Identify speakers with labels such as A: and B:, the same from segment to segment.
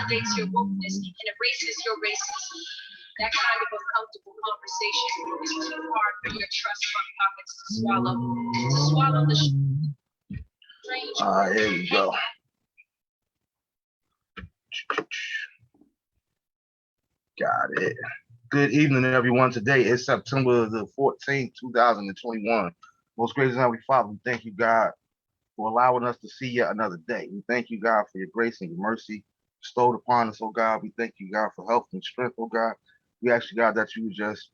A: validates your wokeness and erases your racism. That kind of uncomfortable conversation is too hard for your trust fund pockets to swallow. To swallow the strange.
B: Here we go. Got it. Good evening, everyone. Today is September the 14th, 2021. Most gracious Heavenly Father, we thank you, God, for allowing us to see yet another day. We thank you, God, for your grace and your mercy bestowed upon us, oh God. We thank you, God, for health and strength, oh God. We ask you, God, that you would just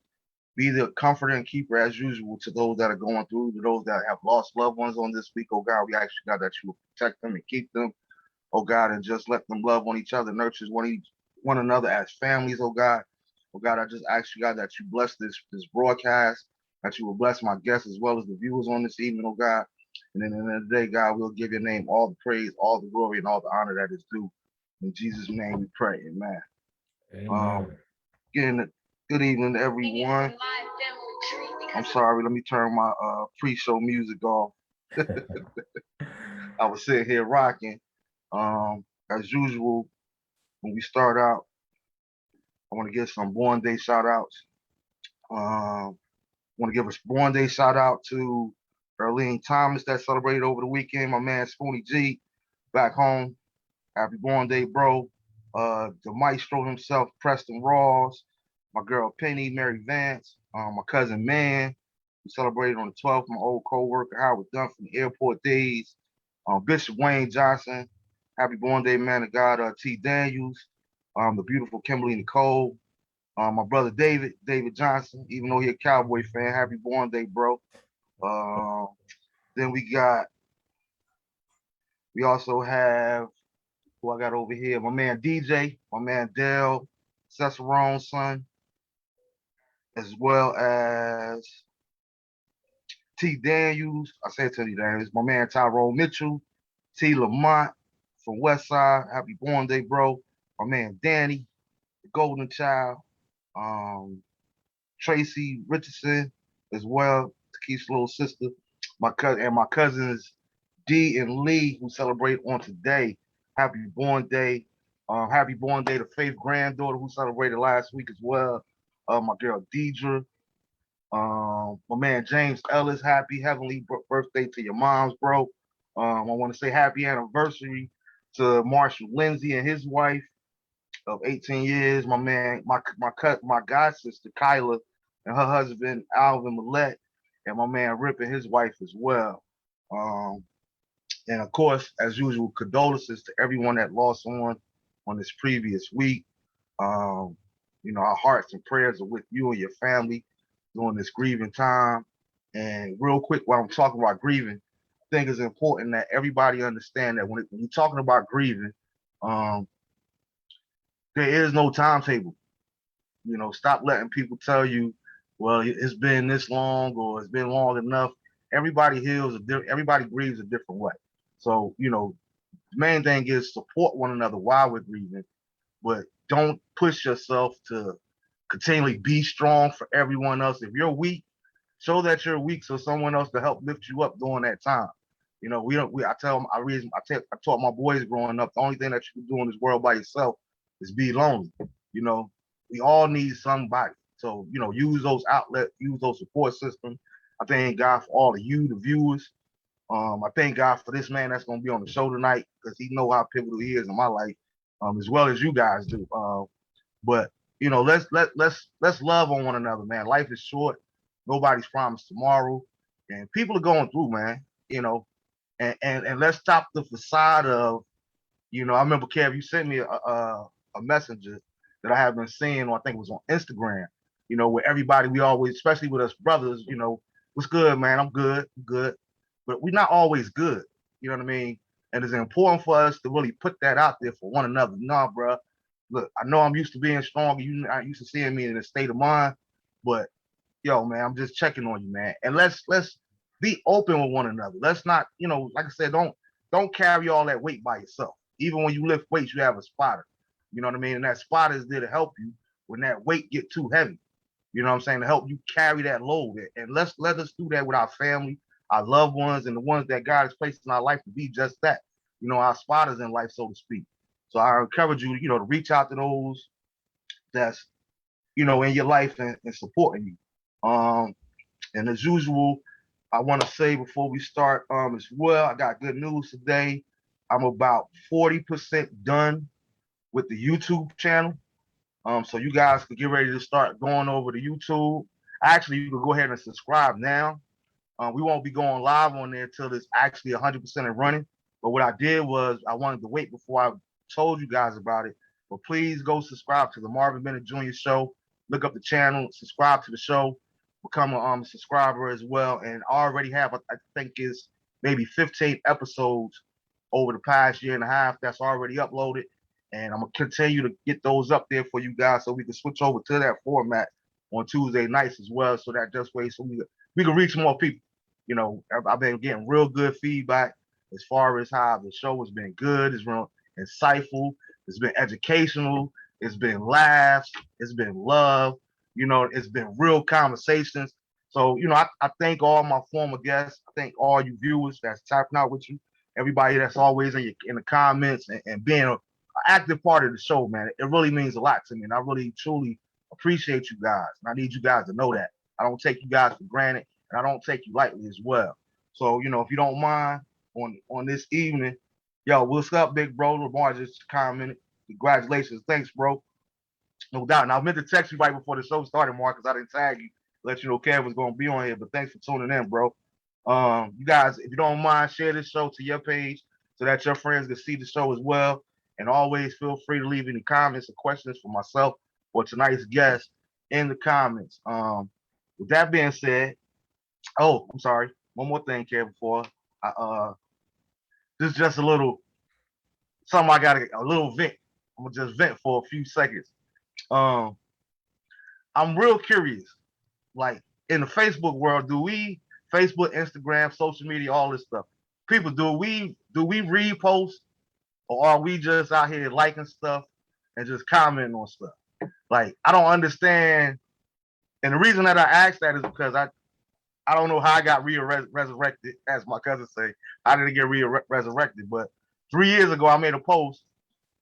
B: be the comforter and keeper as usual to those that are going through, to those that have lost loved ones on this week, oh God. We ask you, God, that you will protect them and keep them, oh God, and just let them love on each other, nurture one another as families, oh God. Oh God, I just ask you, God, that you bless this broadcast, that you will bless my guests as well as the viewers on this evening, oh God. And then at the end of the day, God, we'll give your name all the praise, all the glory, and all the honor that is due. In Jesus' name we pray, amen. Again, good evening to everyone. I'm sorry, let me turn my pre-show music off. I was sitting here rocking. As usual, when we start out, I want to give some born day shout outs. I want to give a born day shout out to Earlene Thomas that celebrated over the weekend. My man Spoonie G back home. Happy born day, bro. The maestro himself, Preston Rawls. My girl Penny, Mary Vance. My cousin Man, who celebrated on the 12th. My old co-worker Howard Dunn from the airport days. Bishop Wayne Johnson. Happy born day, man of God. T. Daniels. The beautiful Kimberly Nicole. My brother David Johnson, even though he's a Cowboy fan, happy born day, bro. Then we also have, who I got over here, my man DJ, my man Dale, Cicerone's son, as well as T. Daniels. I said T. Daniels, my man Tyrone Mitchell, T. Lamont from Westside, happy born day, bro. My man Danny, the Golden Child. Tracy Richardson as well, Keith's little sister, my cousins D and Lee, who celebrate on today. Happy born day. Happy born day to Faith granddaughter, who celebrated last week as well. My girl Deidre. My man James Ellis, happy heavenly birthday to your moms, bro. I want to say happy anniversary to Marshall Lindsay and his wife of 18 years. My man, my god sister Kyla and her husband Alvin Millette, and my man Rip and his wife as well. And of course, as usual, condolences to everyone that lost someone on this previous week. Our hearts and prayers are with you and your family during this grieving time. And real quick, while I'm talking about grieving, I think it's important that everybody understand that when you're talking about grieving, there is no timetable. Stop letting people tell you, well, it's been this long or it's been long enough. Everybody everybody grieves a different way. So, the main thing is support one another while we're grieving, but don't push yourself to continually be strong for everyone else. If you're weak, show that you're weak so someone else to help lift you up during that time. I taught my boys growing up, the only thing that you can do in this world by yourself is be lonely. We all need somebody. So, use those outlets, use those support systems. I thank God for all of you, the viewers. I thank God for this man that's going to be on the show tonight because he know how pivotal he is in my life, as well as you guys do. But let's love on one another, man. Life is short. Nobody's promised tomorrow, and people are going through, man. And let's stop the facade of, I remember Kev, you sent me a messenger that I have been seeing, or I think it was on Instagram. Where everybody, we always, especially with us brothers, what's good, man? I'm good, but we're not always good. You know what I mean? And it's important for us to really put that out there for one another. Nah, bro. Look, I know I'm used to being strong. You are used to seeing me in a state of mind, but yo, man, I'm just checking on you, man. And let's be open with one another. Let's not, like I said, don't carry all that weight by yourself. Even when you lift weights, you have a spotter. You know what I mean? And that spotter is there to help you when that weight get too heavy. You know what I'm saying? To help you carry that load. And let us do that with our family, our loved ones, and the ones that God has placed in our life to be just that. Our spotters in life, so to speak. So I encourage you, to reach out to those that's, in your life and supporting you. And as usual, I want to say before we start, as well, I got good news today. I'm about 40% done with the YouTube channel. So you guys can get ready to start going over to YouTube. Actually, you can go ahead and subscribe now. We won't be going live on there until it's actually 100% and running. But what I did was I wanted to wait before I told you guys about it. But please go subscribe to the Marvin Bennett Jr. Show. Look up the channel, subscribe to the show, become a subscriber as well. And I already have, I think it's maybe 15 episodes over the past year and a half that's already uploaded. And I'm gonna continue to get those up there for you guys so we can switch over to that format on Tuesday nights as well. So that just way so we can reach more people. I've been getting real good feedback as far as how the show has been good. It's real insightful. It's been educational. It's been laughs. It's been love. It's been real conversations. So, I thank all my former guests. I thank all you viewers that's tapping out with you. Everybody that's always in the comments and being an active part of the show, man. It really means a lot to me. And I really, truly appreciate you guys. And I need you guys to know that. I don't take you guys for granted. And I don't take you lightly as well. So, if you don't mind on this evening, yo, what's up, big bro? Lamar just commented. Congratulations. Thanks, bro. No doubt. And I meant to text you right before the show started, Mark, because I didn't tag you. Let you know Kev was going to be on here. But thanks for tuning in, bro. You guys, if you don't mind, share this show to your page so that your friends can see the show as well. And always feel free to leave any comments or questions for myself or tonight's guest in the comments. With that being said, oh, I'm sorry. One more thing, Kev, before this is just a little something I got a little vent. I'm gonna just vent for a few seconds. I'm real curious. Like in the Facebook world, Facebook, Instagram, social media, all this stuff? People, do we repost, or are we just out here liking stuff and just commenting on stuff? Like I don't understand. And the reason that I asked that is because I don't know how I got resurrected, as my cousin say. I didn't get resurrected, but 3 years ago I made a post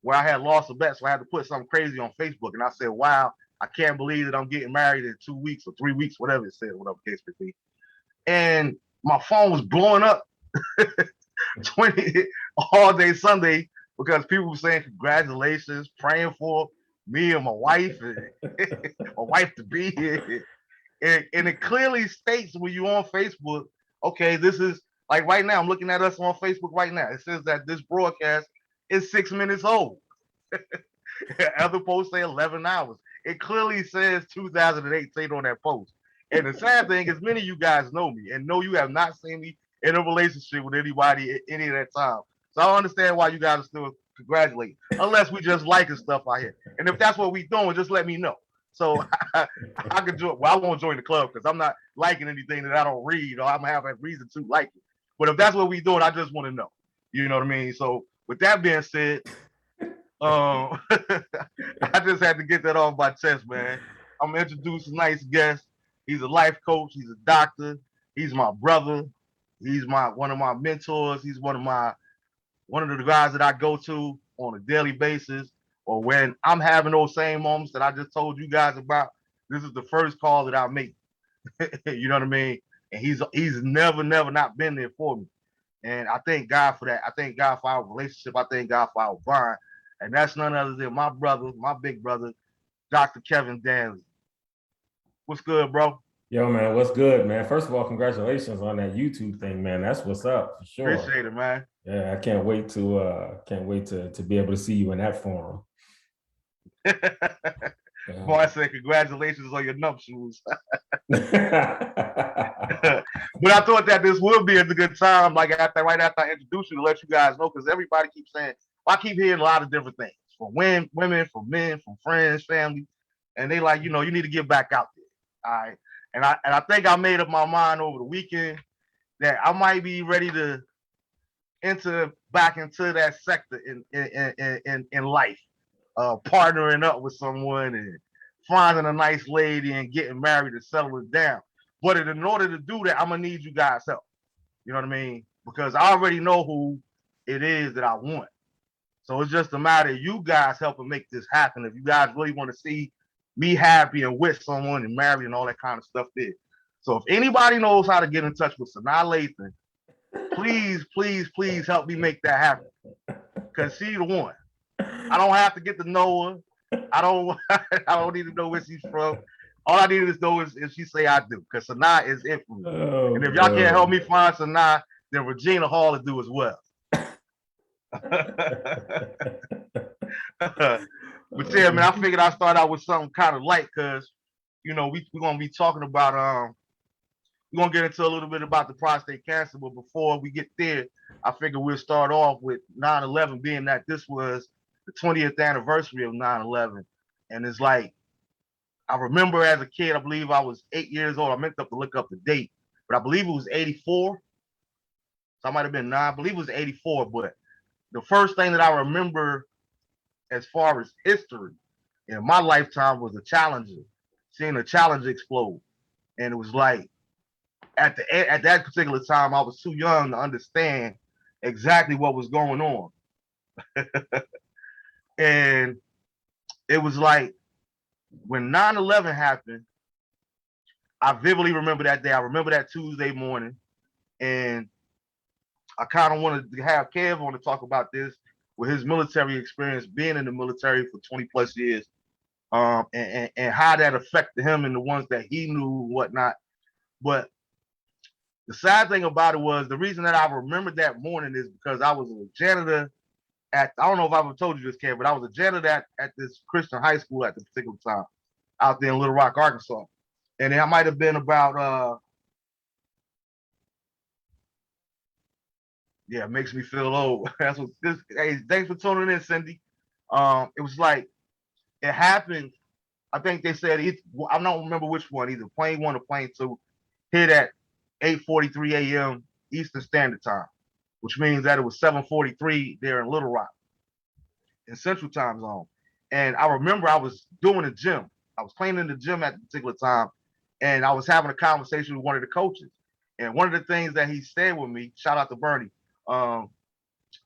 B: where I had lost a bet, so I had to put something crazy on Facebook, and I said, "Wow, I can't believe that I'm getting married in 2 weeks or 3 weeks, whatever it said, whatever case may be." And my phone was blowing up 20 all day Sunday because people were saying congratulations, praying for me and my wife and my wife to be here. And it clearly states when you're on Facebook, okay, this is like right now, I'm looking at us on Facebook right now. It says that this broadcast is 6 minutes old. Other posts say 11 hours. It clearly says 2018 on that post. And the sad thing is many of you guys know me and know you have not seen me in a relationship with anybody at any of that time. So I don't understand why you guys are still congratulating, unless we just liking stuff out here. And if that's what we doing, just let me know. So I could join. Well, I won't join the club because I'm not liking anything that I don't read or I'm gonna have a reason to like it. But if that's what we doing, I just want to know. You know what I mean? So with that being said, I just had to get that off my chest, man. I'm gonna introduce a nice guest. He's a life coach. He's a doctor. He's my brother. He's one of my mentors. He's one of the guys that I go to on a daily basis, or when I'm having those same moments that I just told you guys about. This is the first call that I make. You know what I mean? And he's never not been there for me. And I thank God for that. I thank God for our relationship. I thank God for our bond. And that's none other than my brother, my big brother, Dr. Kevin Danley. What's good, bro?
C: Yo, man, what's good, man? First of all, congratulations on that YouTube thing, man. That's what's up for sure.
B: Appreciate it, man.
C: Yeah, I can't wait to be able to see you in that forum.
B: Boy, I said congratulations on your nuptials. But I thought that this would be a good time, like right after I introduce you, to let you guys know, because everybody keeps saying, well, I keep hearing a lot of different things from women, from men, from friends, family, and they like, you need to get back out there. All right. And I think I made up my mind over the weekend that I might be ready to enter back into that sector in life, partnering up with someone and finding a nice lady and getting married and settling down. But in order to do that, I'm gonna need you guys' help. You know what I mean? Because I already know who it is that I want. So it's just a matter of you guys helping make this happen. If you guys really want to see me happy and with someone and married and all that kind of stuff there. So if anybody knows how to get in touch with Sanaa Lathan, please, please, please help me make that happen. Cause she's the one. I don't have to get to know her. I don't need to know where she's from. All I need to know is if she say I do. Cause Sanaa is it for me.
C: Oh,
B: and if y'all can't help me find Sanaa, then Regina Hall will do as well. But yeah, man, I figured I'd start out with something kind of light because, you know, we're going to be talking about, we're going to get into a little bit about the prostate cancer. But before we get there, I figured we'll start off with 9/11, being that this was the 20th anniversary of 9/11. And it's like, I remember as a kid, I believe I was 8 years old. I meant to look up the date, but I believe it was 84. So I might have been 9. I believe it was 84. But the first thing that I remember as far as history in my lifetime was a Challenger, seeing a Challenger explode. And it was like, at that particular time, I was too young to understand exactly what was going on. And it was like, when 9/11 happened, I vividly remember that day. I remember that Tuesday morning. And I kind of wanted to have Kev on to talk about this with his military experience, being in the military for 20 plus years, and how that affected him and the ones that he knew and whatnot. But the sad thing about it was, the reason that I remembered that morning is because I was a janitor I don't know if I ever told you this, Kev, but I was a janitor at this Christian high school at the particular time out there in Little Rock, Arkansas. And I might have been about, yeah, it makes me feel old. That's what this. Hey, thanks for tuning in, Cindy. It was like, it happened. I think they said I don't remember which one, either plane 1 or plane 2, hit at 8:43 a.m. Eastern Standard Time, which means that it was 7:43 there in Little Rock, in Central Time Zone. And I remember I was doing a gym. I was playing in the gym at the particular time, and I was having a conversation with one of the coaches. And one of the things that he said with me, shout out to Bernie,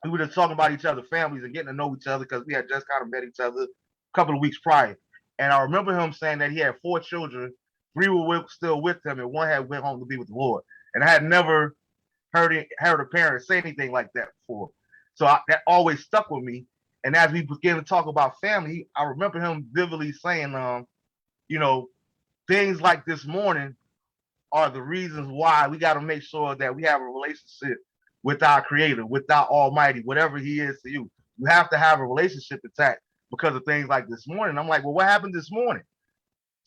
B: we were just talking about each other's families and getting to know each other because we had just kind of met each other a couple of weeks prior. And I remember him saying that he had 4 children, 3 were still with him, and 1 had went home to be with the Lord. And I had never heard a parent say anything like that before. So that always stuck with me. And as we began to talk about family, I remember him vividly saying, you know, things like this morning are the reasons why we got to make sure that we have a relationship with our Creator, with our Almighty, whatever He is to you. You have to have a relationship intact because of things like this morning. I'm like, well, what happened this morning?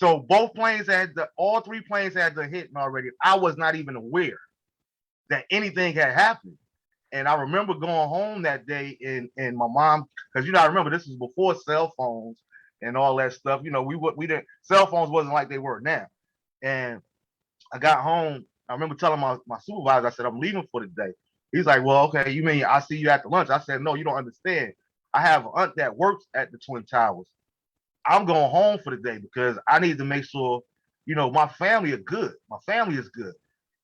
B: So both planes all 3 planes had the hit already. I was not even aware that anything had happened. And I remember going home that day, and my mom, because I remember this was before cell phones and all that stuff. We didn't, cell phones wasn't like they were now. And I got home. I remember telling my supervisor, I said, I'm leaving for the day. He's like, well, okay, you mean I see you at the lunch? I said, no, you don't understand. I have an aunt that works at the Twin Towers. I'm going home for the day because I need to make sure, my family are good. My family is good.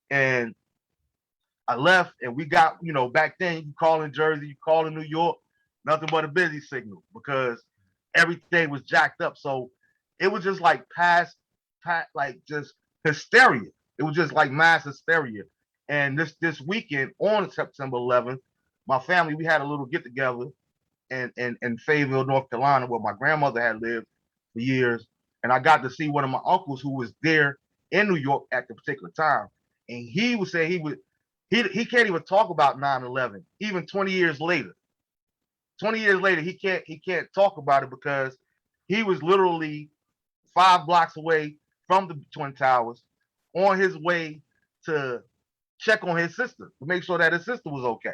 B: And I left, and we got, back then you call in Jersey, you call in New York, nothing but a busy signal because everything was jacked up. So it was just like just hysteria. It was just like mass hysteria. And this weekend on September 11th, my family, we had a little get together in Fayetteville, North Carolina, where my grandmother had lived for years. And I got to see one of my uncles who was there in New York at the particular time. And he would say he can't even talk about 9/11, even 20 years later. 20 years later, he can't talk about it because he was literally 5 blocks away from the Twin Towers on his way to check on his sister to make sure that his sister was okay.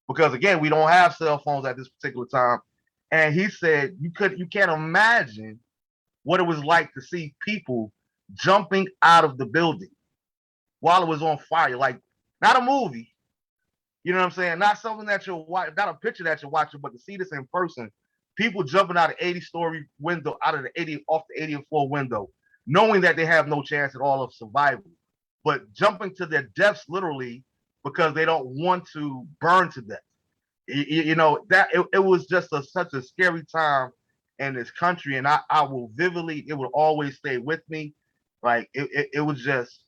B: Because again, we don't have cell phones at this particular time. And he said you can't imagine what it was like to see people jumping out of the building while it was on fire. Like, not a movie, you know what I'm saying? Not something that you'll watch, not a picture that you're watching, but to see this in person, people jumping out of 80-story window, off the 80th floor window, knowing that they have no chance at all of survival, but jumping to their deaths literally because they don't want to burn to death. you know, that it was just such a scary time in this country, and I will vividly, it will always stay with me. Like it was just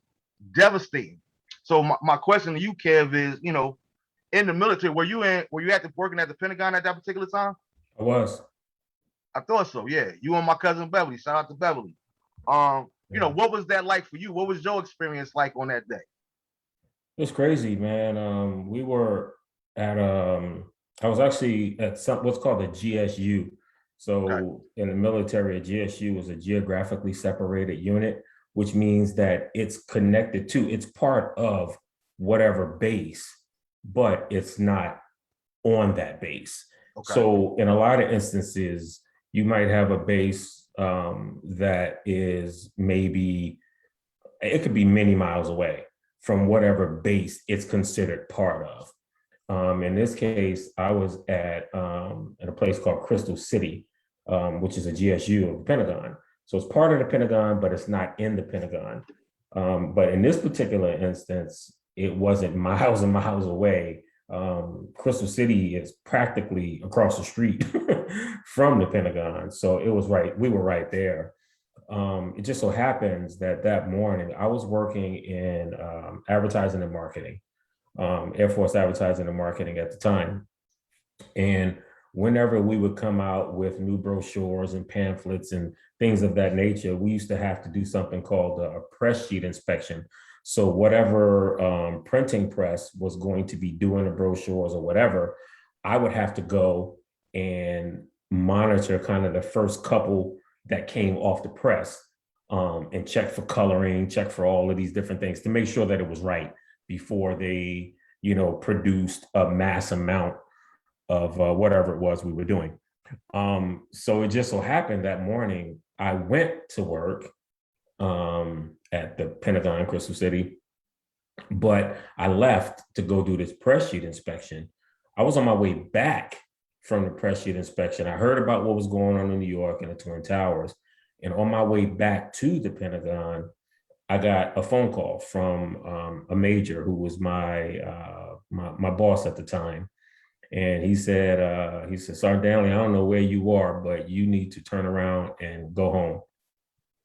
B: devastating. So my question to you, Kev, is, you know, in the military, were you working at the Pentagon at that particular time?
C: I was.
B: I thought so. Yeah, you and my cousin Beverly. Shout out to Beverly. You know,
C: Yeah.
B: what was that like for you? What was your experience like on that day?
C: It was crazy, man. We were at I was actually at what's called a GSU.
B: Okay.
C: So in the military, a GSU is a geographically separated unit, which means that it's connected to, it's part of whatever base, but it's not on that base.
B: Okay.
C: So in a lot of instances, you might have a base that is maybe, it could be many miles away from whatever base it's considered part of. In this case, I was at a place called Crystal City, which is a GSU of the Pentagon. So it's part of the Pentagon, but it's not in the Pentagon. But in this particular instance, it wasn't miles and miles away. Crystal City is practically across the street from the Pentagon. So it was right, we were right there. It just so happens that that morning I was working in advertising and marketing, Air Force advertising and marketing at the time. And whenever we would come out with new brochures and pamphlets and things of that nature, we used to have to do something called a press sheet inspection. So whatever printing press was going to be doing the brochures or whatever, I would have to go and monitor kind of the first couple that came off the press, and check for coloring, check for all of these different things to make sure that it was right before they, you know, produced a mass amount of whatever it was we were doing. So it just so happened that morning I went to work at the Pentagon, Crystal City, but I left to go do this press sheet inspection. I was on my way back from the press sheet inspection. I heard about what was going on in New York and the Twin Towers. And on my way back to the Pentagon, I got a phone call from a major who was my boss at the time. And he said, Sergeant Danley, I don't know where you are, but you need to turn around and go home.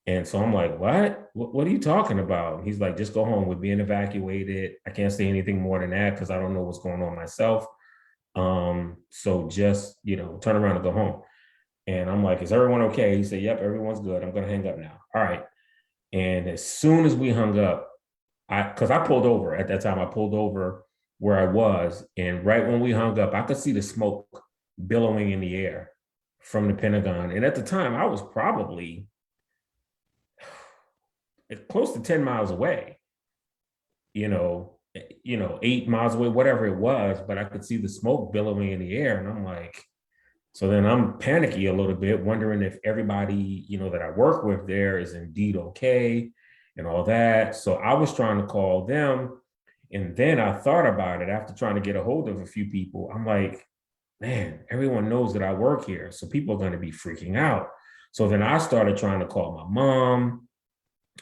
C: And so I'm like, what are you talking about? And he's like, just go home. We're being evacuated. I can't say anything more than that because I don't know what's going on myself. So just, you know, turn around and go home. And I'm like, is everyone okay? He said, yep, everyone's good. I'm going to hang up now. All right. And as soon as we hung up, because I pulled over at that time, I pulled over where I was. And right when we hung up, I could see the smoke billowing in the air from the Pentagon. And at the time, I was probably close to 10 miles away, you know, 8 miles away, whatever it was, but I could see the smoke billowing in the air. And I'm like, so then I'm panicky a little bit, wondering if everybody, you know, that I work with there is indeed okay and all that. So I was trying to call them. And then I thought about it after trying to get a hold of a few people. I'm like, man, everyone knows that I work here. So people are going to be freaking out. So then I started trying to call my mom.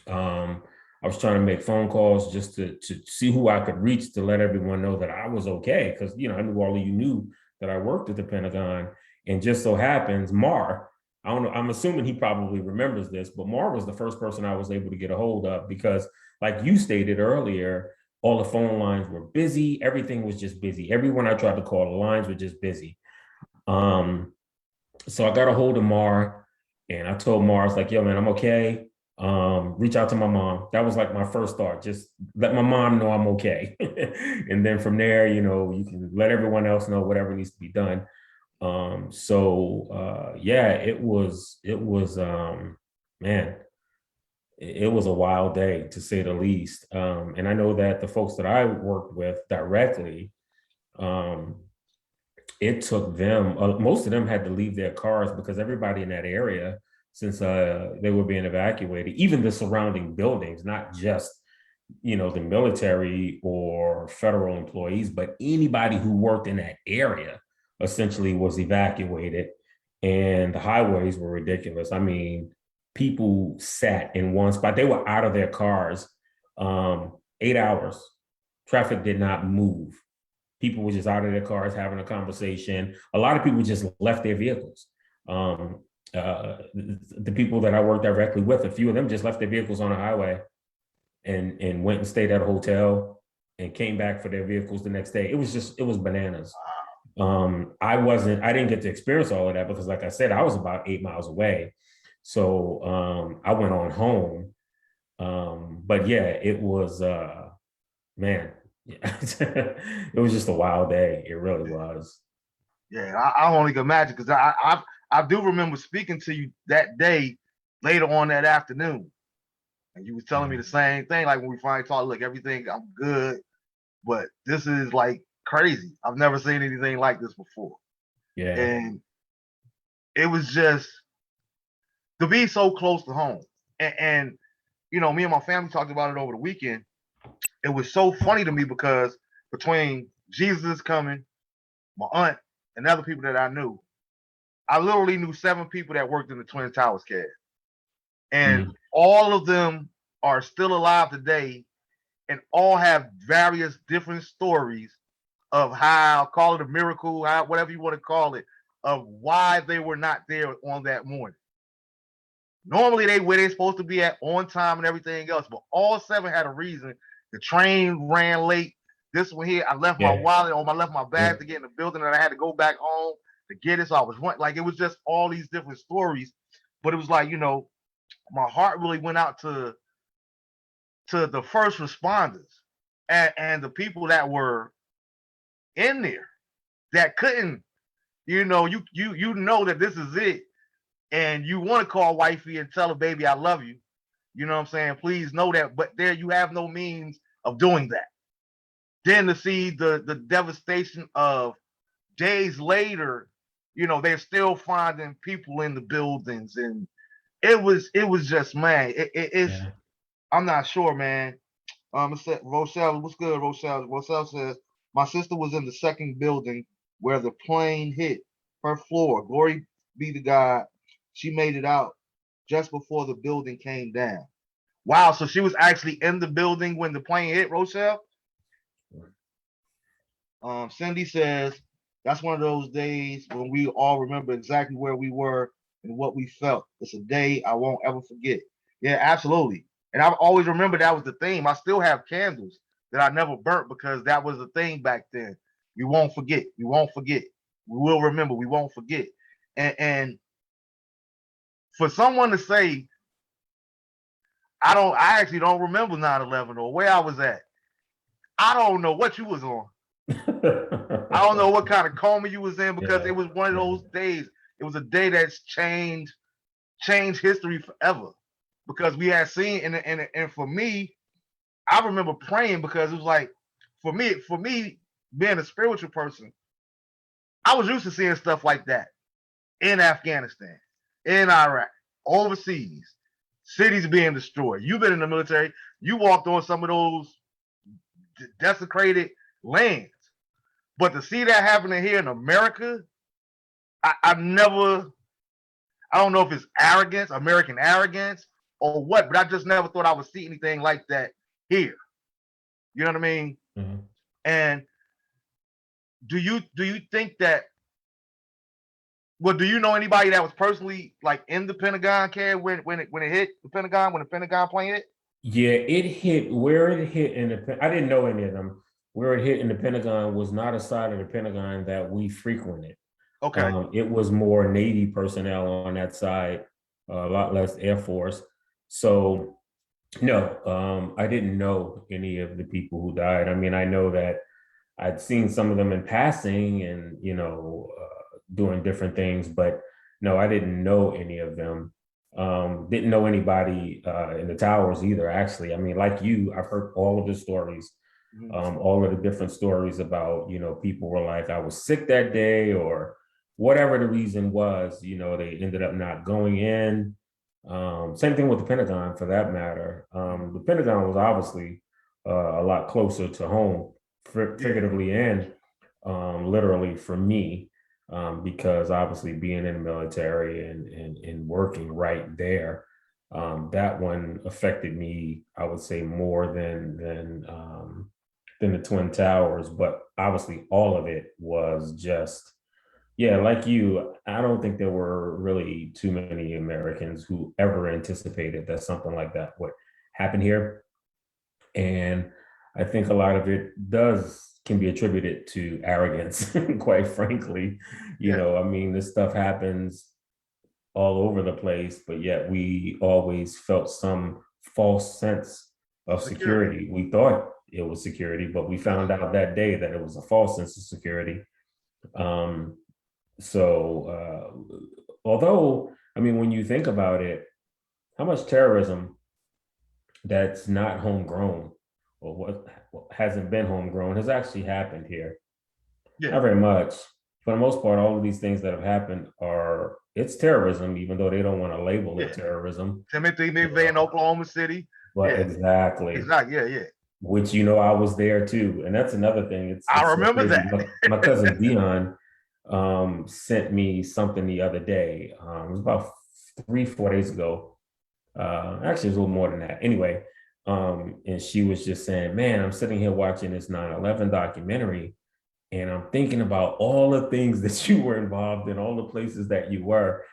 C: I was trying to make phone calls just to see who I could reach to let everyone know that I was okay. Because, you know, I knew all of you knew that I worked at the Pentagon. And just so happens, Mar, I don't know, I'm assuming he probably remembers this, but Mar was the first person I was able to get a hold of because, like you stated earlier, all the phone lines were busy. Everything was just busy. Everyone I tried to call, the lines were just busy. So I got a hold of Mar and I told Mar, I was like, yo, man, I'm okay. Reach out to my mom. That was like my first thought. Just let my mom know I'm okay. And then from there, you know, you can let everyone else know whatever needs to be done. Yeah, it was man, it was a wild day to say the least. And I know that the folks that I worked with directly, it took them, most of them had to leave their cars because everybody in that area, since they were being evacuated, even the surrounding buildings, not just, you know, the military or federal employees, but anybody who worked in that area essentially was evacuated, and the highways were ridiculous. I mean, people sat in one spot. They were out of their cars 8 hours. Traffic did not move People were just out of their cars having a conversation. A lot of people just left their vehicles. The people that I worked directly with, a few of them just left their vehicles on the highway and went and stayed at a hotel and came back for their vehicles the next day. It was bananas. I didn't get to experience all of that because, like I said, I was about 8 miles away. So I went on home. But yeah, it was, man, yeah. It was just a wild day. It really was.
B: Yeah, I only can imagine because I do remember speaking to you that day later on that afternoon. And you was telling me the same thing. Like when we finally talked, look, everything, I'm good. But this is like crazy. I've never seen anything like this before.
C: Yeah.
B: And it was just to be so close to home. And you know, me and my family talked about it over the weekend. It was so funny to me because between Jesus coming, my aunt, and other people that I knew, I literally knew 7 people that worked in the Twin Towers cast. And all of them are still alive today and all have various different stories of how, call it a miracle, how, whatever you want to call it, of why they were not there on that morning. Normally they where they're supposed to be at on time and everything else, but all 7 had a reason. The train ran late. This one here, I left my wallet or I left my bag to get in the building and I had to go back home to get it. So I was like, it was just all these different stories. But it was like, you know, my heart really went out to the first responders and the people that were in there that couldn't, you know know that this is it. And you want to call wifey and tell her, baby, I love you. You know what I'm saying? Please know that. But there you have no means of doing that. Then to see the devastation of days later, you know, they're still finding people in the buildings. And it was just, man, it's, I'm not sure, man. It said, Rochelle, what's good, Rochelle? Rochelle says, my sister was in the second building where the plane hit her floor. Glory be to God. She made it out just before the building came down. Wow, so she was actually in the building when the plane hit, Rochelle? Cindy says, that's one of those days when we all remember exactly where we were and what we felt. It's a day I won't ever forget. Yeah, absolutely. And I've always remembered that was the theme. I still have candles that I never burnt because that was the thing back then. We won't forget. We won't forget. We will remember. We won't forget. And for someone to say, I actually don't remember 9/11 or where I was at. I don't know what you was on. I don't know what kind of coma you was in because it was one of those days. It was a day that's changed history forever because we had seen and for me, I remember praying because it was like for me being a spiritual person, I was used to seeing stuff like that in Afghanistan, in Iraq, overseas, cities being destroyed. You've been in the military. You walked on some of those desecrated lands. But to see that happening here in America, I don't know if it's arrogance, American arrogance, or what, but I just never thought I would see anything like that here. You know what I mean?
C: Mm-hmm.
B: And do you think that, well, do you know anybody that was personally like in the Pentagon, Ken, when it hit the Pentagon, when the Pentagon plane hit?
C: Yeah, it hit where it hit I didn't know any of them. Where it hit in the Pentagon was not a side of the Pentagon that we frequented.
B: Okay.
C: It was more Navy personnel on that side, a lot less Air Force. So no, I didn't know any of the people who died. I mean, I know that I'd seen some of them in passing and, you know, doing different things, but no, I didn't know any of them. Didn't know anybody in the towers either, actually. I mean, like you, I've heard all of the stories, all of the different stories about, you know, people were like, I was sick that day or whatever the reason was, you know, they ended up not going in. Same thing with the Pentagon for that matter. The Pentagon was obviously a lot closer to home, figuratively and literally for me. Because obviously being in the military and working right there, that one affected me, I would say, more than than the Twin Towers, but obviously all of it was just, yeah, like you, I don't think there were really too many Americans who ever anticipated that something like that would happen here. And I think a lot of it can be attributed to arrogance, quite frankly. You know, I mean, this stuff happens all over the place, but yet we always felt some false sense of security. We thought it was security, but we found out that day that it was a false sense of security. Although, I mean, when you think about it, how much terrorism that's not homegrown or what hasn't been homegrown has actually happened here? Not very much. For the most part, all of these things that have happened it's terrorism, even though they don't want to label it terrorism.
B: Timothy McVeigh in Oklahoma City.
C: But exactly. Which, I was there too. And that's another thing.
B: I remember that.
C: My cousin Dion sent me something the other day. It was about 3-4 days ago. Actually, it was a little more than that. Anyway, and she was just saying, man, I'm sitting here watching this 9/11 documentary, and I'm thinking about all the things that you were involved in, all the places that you were.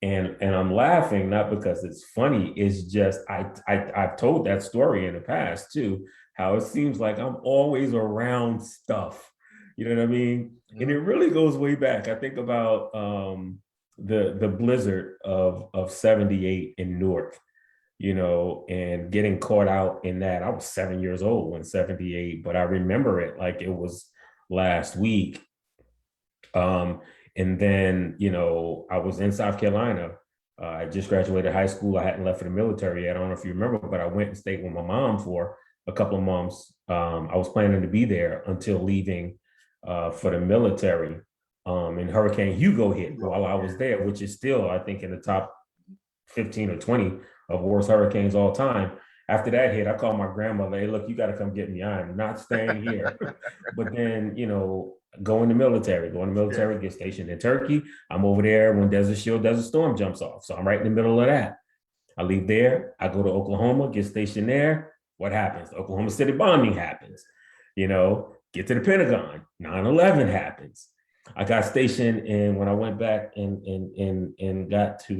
C: And I'm laughing, not because it's funny. It's just, I've told that story in the past too, how it seems like I'm always around stuff. You know what I mean? And it really goes way back. I think about the blizzard of 78 in Newark, and getting caught out in that. I was 7 years old when 78, but I remember it like it was last week. And then, I was in South Carolina. I just graduated high school. I hadn't left for the military yet. I don't know if you remember, but I went and stayed with my mom for a couple of months. I was planning to be there until leaving for the military. And Hurricane Hugo hit while I was there, which is still, I think, in the top 15 or 20 of worst hurricanes all time. After that hit, I called my grandmother, hey, look, you got to come get me. I'm not staying here. But then, go in the military, get stationed in Turkey. I'm over there when Desert Storm jumps off. So I'm right in the middle of that. I leave there. I go to Oklahoma, get stationed there. What happens? The Oklahoma City bombing happens. Get to the Pentagon. 9/11 happens. I got stationed, and when I went back and got to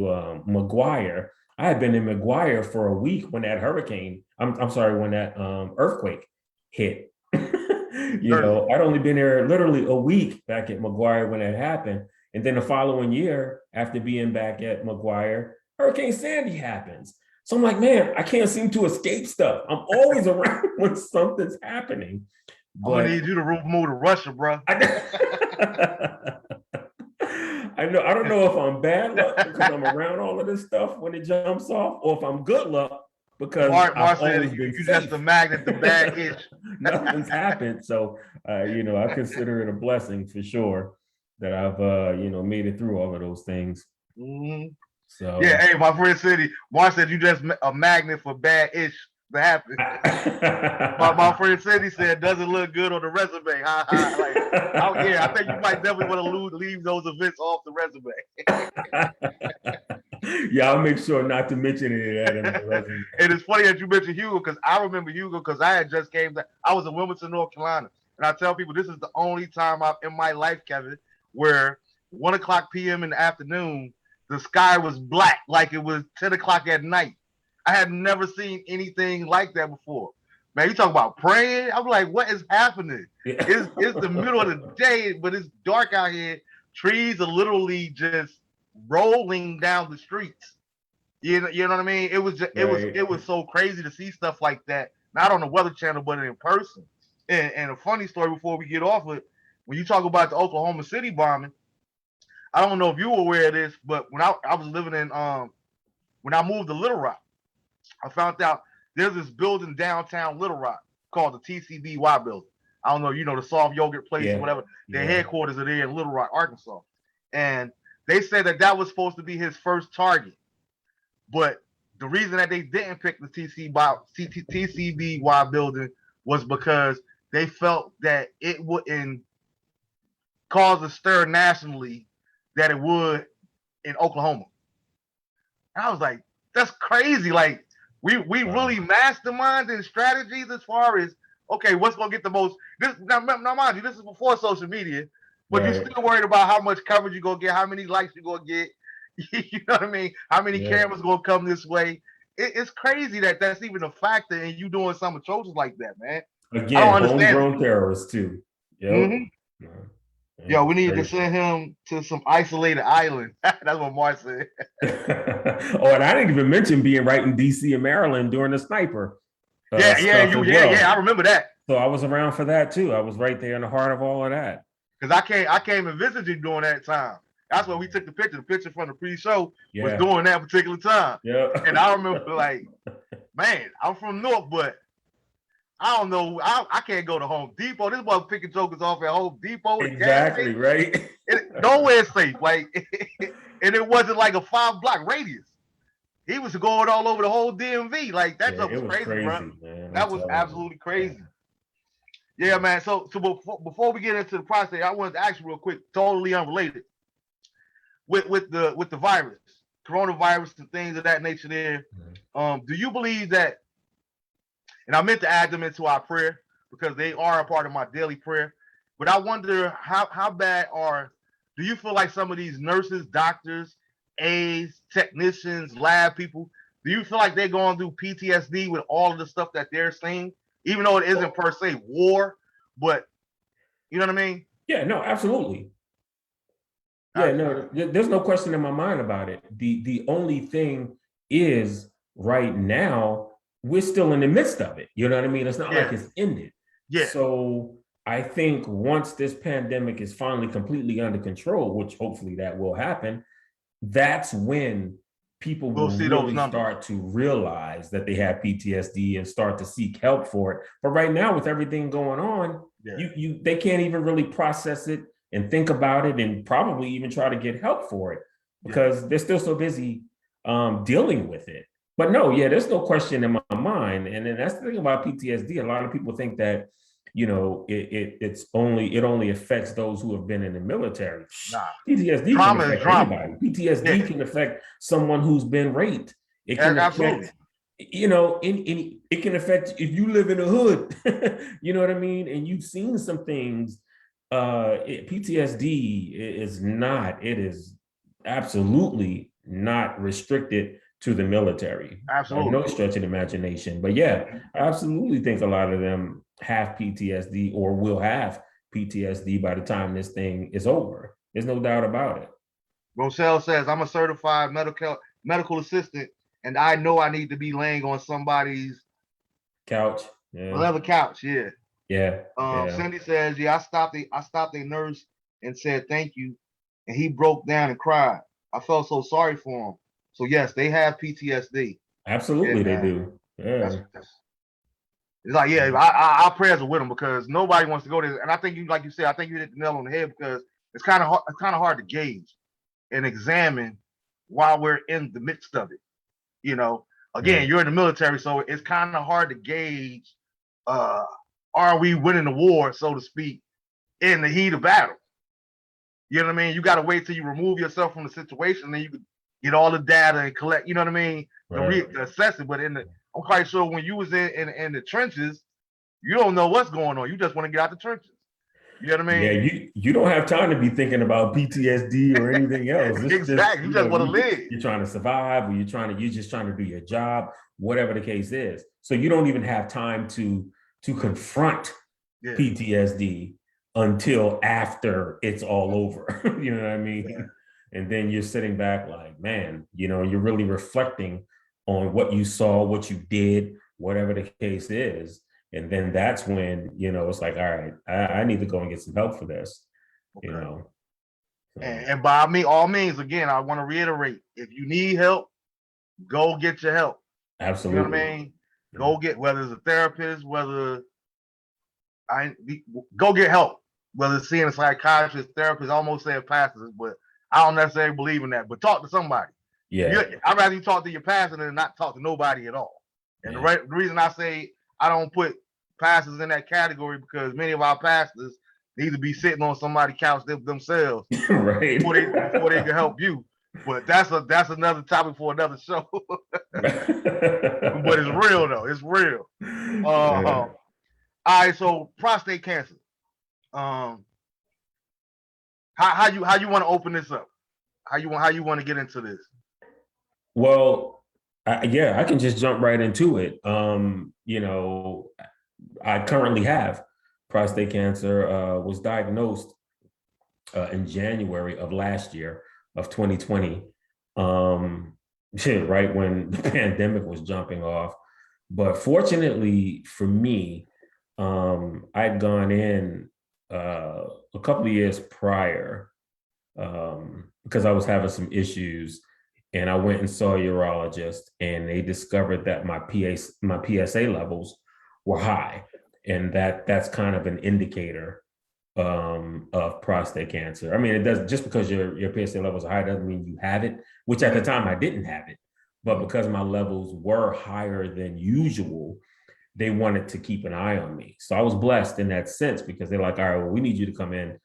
C: McGuire, I had been in McGuire for a week when that when that earthquake hit. I'd only been there literally a week back at McGuire when it happened. And then the following year, after being back at McGuire, Hurricane Sandy happens. So I'm like, man, I can't seem to escape stuff. I'm always around when something's happening.
B: But I need you to move to Russia, bro.
C: I know. I don't know if I'm bad luck because I'm around all of this stuff when it jumps off, or if I'm good luck because I've always been
B: you just a magnet, the bad itch.
C: Nothing's happened. So, I consider it a blessing for sure that I've, made it through all of those things.
B: Mm-hmm.
C: So
B: yeah, hey, my friend City, Mark said you just a magnet for bad itch to happen. my friend Cindy said doesn't look good on the resume. I think you might definitely want to leave those events off the resume.
C: Yeah, I'll make sure not to mention any of that in the resume.
B: And it's funny that you mentioned Hugo, because I remember Hugo because I had just I was in Wilmington, North Carolina. And I tell people this is the only time in my life, Kevin, where 1:00 p.m. in the afternoon, the sky was black like it was 10 o'clock at night. I had never seen anything like that before. Man, you talk about praying. I'm like, what is happening? Yeah. It's the middle of the day, but it's dark out here. Trees are literally just rolling down the streets. You know what I mean? It was so crazy to see stuff like that, not on the Weather Channel, but in person. And a funny story before we get off of it, when you talk about the Oklahoma City bombing, I don't know if you were aware of this, but when I was living in when I moved to Little Rock, I found out there's this building downtown Little Rock called the TCBY building. I don't know, the soft yogurt place or whatever. Their headquarters are there in Little Rock, Arkansas. And they said that was supposed to be his first target. But the reason that they didn't pick the TCBY building was because they felt that it wouldn't cause a stir nationally that it would in Oklahoma. And I was like, that's crazy. Like, we really masterminding strategies as far as okay, what's gonna get the most? This now mind you, this is before social media, but you're
C: Right.
B: still worried about how much coverage you're gonna get, how many likes you're gonna get. You know what I mean? How many
C: Yeah.
B: cameras gonna come this way? It's crazy that that's even a factor, and you doing something atrocious like that, man. I
C: Again,
B: don't understand it.
C: homegrown terrorists too. Yep.
B: Hmm.
C: Yeah,
B: Yo, we need to
C: crazy.
B: send him to some isolated island. That's what Mark said.
C: Oh, and I didn't even mention being right in DC and Maryland during the sniper
B: Yeah,
C: stuff as well.
B: I remember that.
C: So I was around for that too. I was right there in the heart of all of that.
B: Because I came and visited you during that time. That's where we took the picture. The picture from the pre-show was
C: Yeah.
B: during that particular time.
C: Yeah.
B: And I remember like, man, I'm from North, but I don't know. I can't go to Home Depot. This boy picking jokers off at Home Depot.
C: Exactly, right?
B: Nowhere safe. Like, and it wasn't like a 5-block radius. He was going all over the whole DMV. Like that stuff was crazy, bro.
C: Man.
B: That was absolutely crazy. Yeah, man. So before we get into the prostate, I wanted to ask you real quick, totally unrelated, with the virus, coronavirus, and things of that nature. There, do you believe that? And I meant to add them into our prayer because they are a part of my daily prayer. But I wonder how bad do you feel like some of these nurses, doctors, aides, technicians, lab people, do you feel like they're going through PTSD with all of the stuff that they're seeing, even though it isn't per se war, but you know what I mean?
C: Yeah, no, absolutely. Yeah, no, there's no question in my mind about it. The only thing is right now, we're still in the midst of it. You know what I mean? It's not like it's ended.
B: Yeah.
C: So I think once this pandemic is finally completely under control, which hopefully that will happen, that's when people will really start to realize that they have PTSD and start to seek help for it. But right now, with everything going on, they can't even really process it and think about it and probably even try to get help for it because they're still so busy dealing with it. But no, there's no question in my mind. And then that's the thing about PTSD. A lot of people think that, you know, it only affects those who have been in the military. Nah. PTSD can affect anybody. PTSD can affect someone who's been raped. It can affect, you know, it can affect if you live in a hood, you know what I mean? And you've seen some things. PTSD is absolutely not restricted to the military.
B: Absolutely.
C: No stretch of imagination. But yeah, I absolutely think a lot of them have PTSD or will have PTSD by the time this thing is over. There's no doubt about it.
B: Rochelle says, I'm a certified medical assistant, and I know I need to be laying on somebody's
C: couch.
B: Leather couch,
C: Yeah.
B: Cindy says, I stopped a nurse and said thank you, and he broke down and cried. I felt so sorry for him. So yes, they have PTSD.
C: Absolutely, they do. Yeah.
B: It's like, our prayers are with them because nobody wants to go there. And I think like you said, I think you hit the nail on the head because it's kind of hard to gauge and examine while we're in the midst of it. You know, again, you're in the military, so it's kind of hard to gauge. Are we winning the war, so to speak, in the heat of battle? You know what I mean? You got to wait till you remove yourself from the situation, and then you can get all the data and collect. You know what I mean? To assess it. But I'm quite sure when you was in the trenches, you don't know what's going on. You just want to get out the trenches. You know what I mean?
C: Yeah, you don't have time to be thinking about PTSD or anything else.
B: Exactly. You just want to live.
C: You're trying to survive, or you're just trying to do your job, whatever the case is. So you don't even have time to confront PTSD until after it's all over. You know what I mean? Yeah. And then you're sitting back like, man, you know, you're really reflecting on what you saw, what you did, whatever the case is. And then that's when, you know, it's like, all right, I need to go and get some help for this, you know.
B: So. And by all means, again, I want to reiterate, if you need help, go get your help.
C: Absolutely.
B: You know what I mean? Go get, whether it's a therapist, go get help. Whether it's seeing a psychiatrist, therapist, I almost say pastors, but I don't necessarily believe in that. But talk to somebody.
C: Yeah.
B: I'd rather you talk to your pastor than not talk to nobody at all. And the reason I say I don't put pastors in that category because many of our pastors need to be sitting on somebody's couch themselves
C: right
B: before they can help you. But that's another topic for another show. But it's real though. It's real. All right, so prostate cancer. How you want to open this up? How you want to get into this?
C: Well, yeah, I can just jump right into it. You know, I currently have prostate cancer. Was diagnosed in January of last year of 2020, right when the pandemic was jumping off. But fortunately for me, I'd gone in a couple of years prior because I was having some issues, and I went and saw a urologist, and they discovered that my PSA levels were high, and that's kind of an indicator of prostate cancer. I mean, it doesn't, just because your PSA levels are high doesn't mean you have it, which at the time I didn't have it, but because my levels were higher than usual, they wanted to keep an eye on me. So I was blessed in that sense, because they're like, all right, well, we need you to come in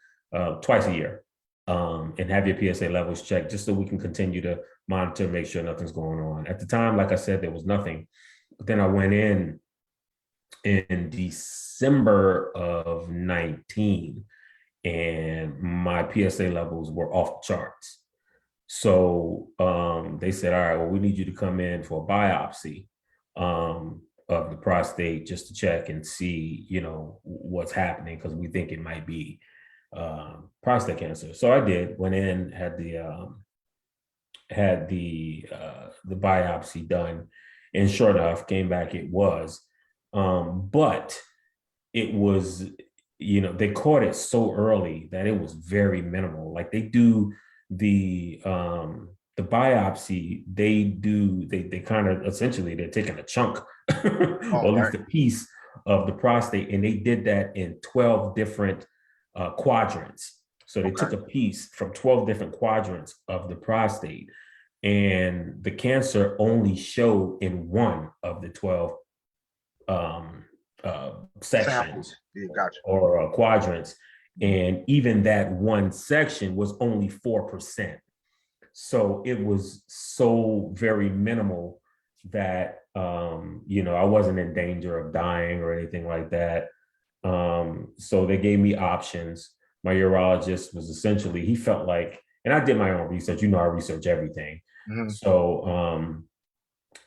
C: twice a year and have your PSA levels checked, just so we can continue to monitor, make sure nothing's going on. At the time, like I said, there was nothing. But then I went in December of 19, and my PSA levels were off the charts. So they said, all right, well, we need you to come in for a biopsy of the prostate, just to check and see, you know, what's happening, because we think it might be prostate cancer. So I did, went in, had the biopsy done, and sure enough, came back, it was. But it was, you know, they caught it so early that it was very minimal. Like, they do the biopsy, they kind of, essentially, they're taking a chunk or at least a piece of the prostate, and they did that in 12 different quadrants. So they took a piece from 12 different quadrants of the prostate, and the cancer only showed in one of the 12 sections or quadrants. And even that one section was only 4%. So it was so very minimal that, you know, I wasn't in danger of dying or anything like that. So they gave me options. My urologist was essentially, he felt like, and I did my own research, you know, I research everything. Mm-hmm. So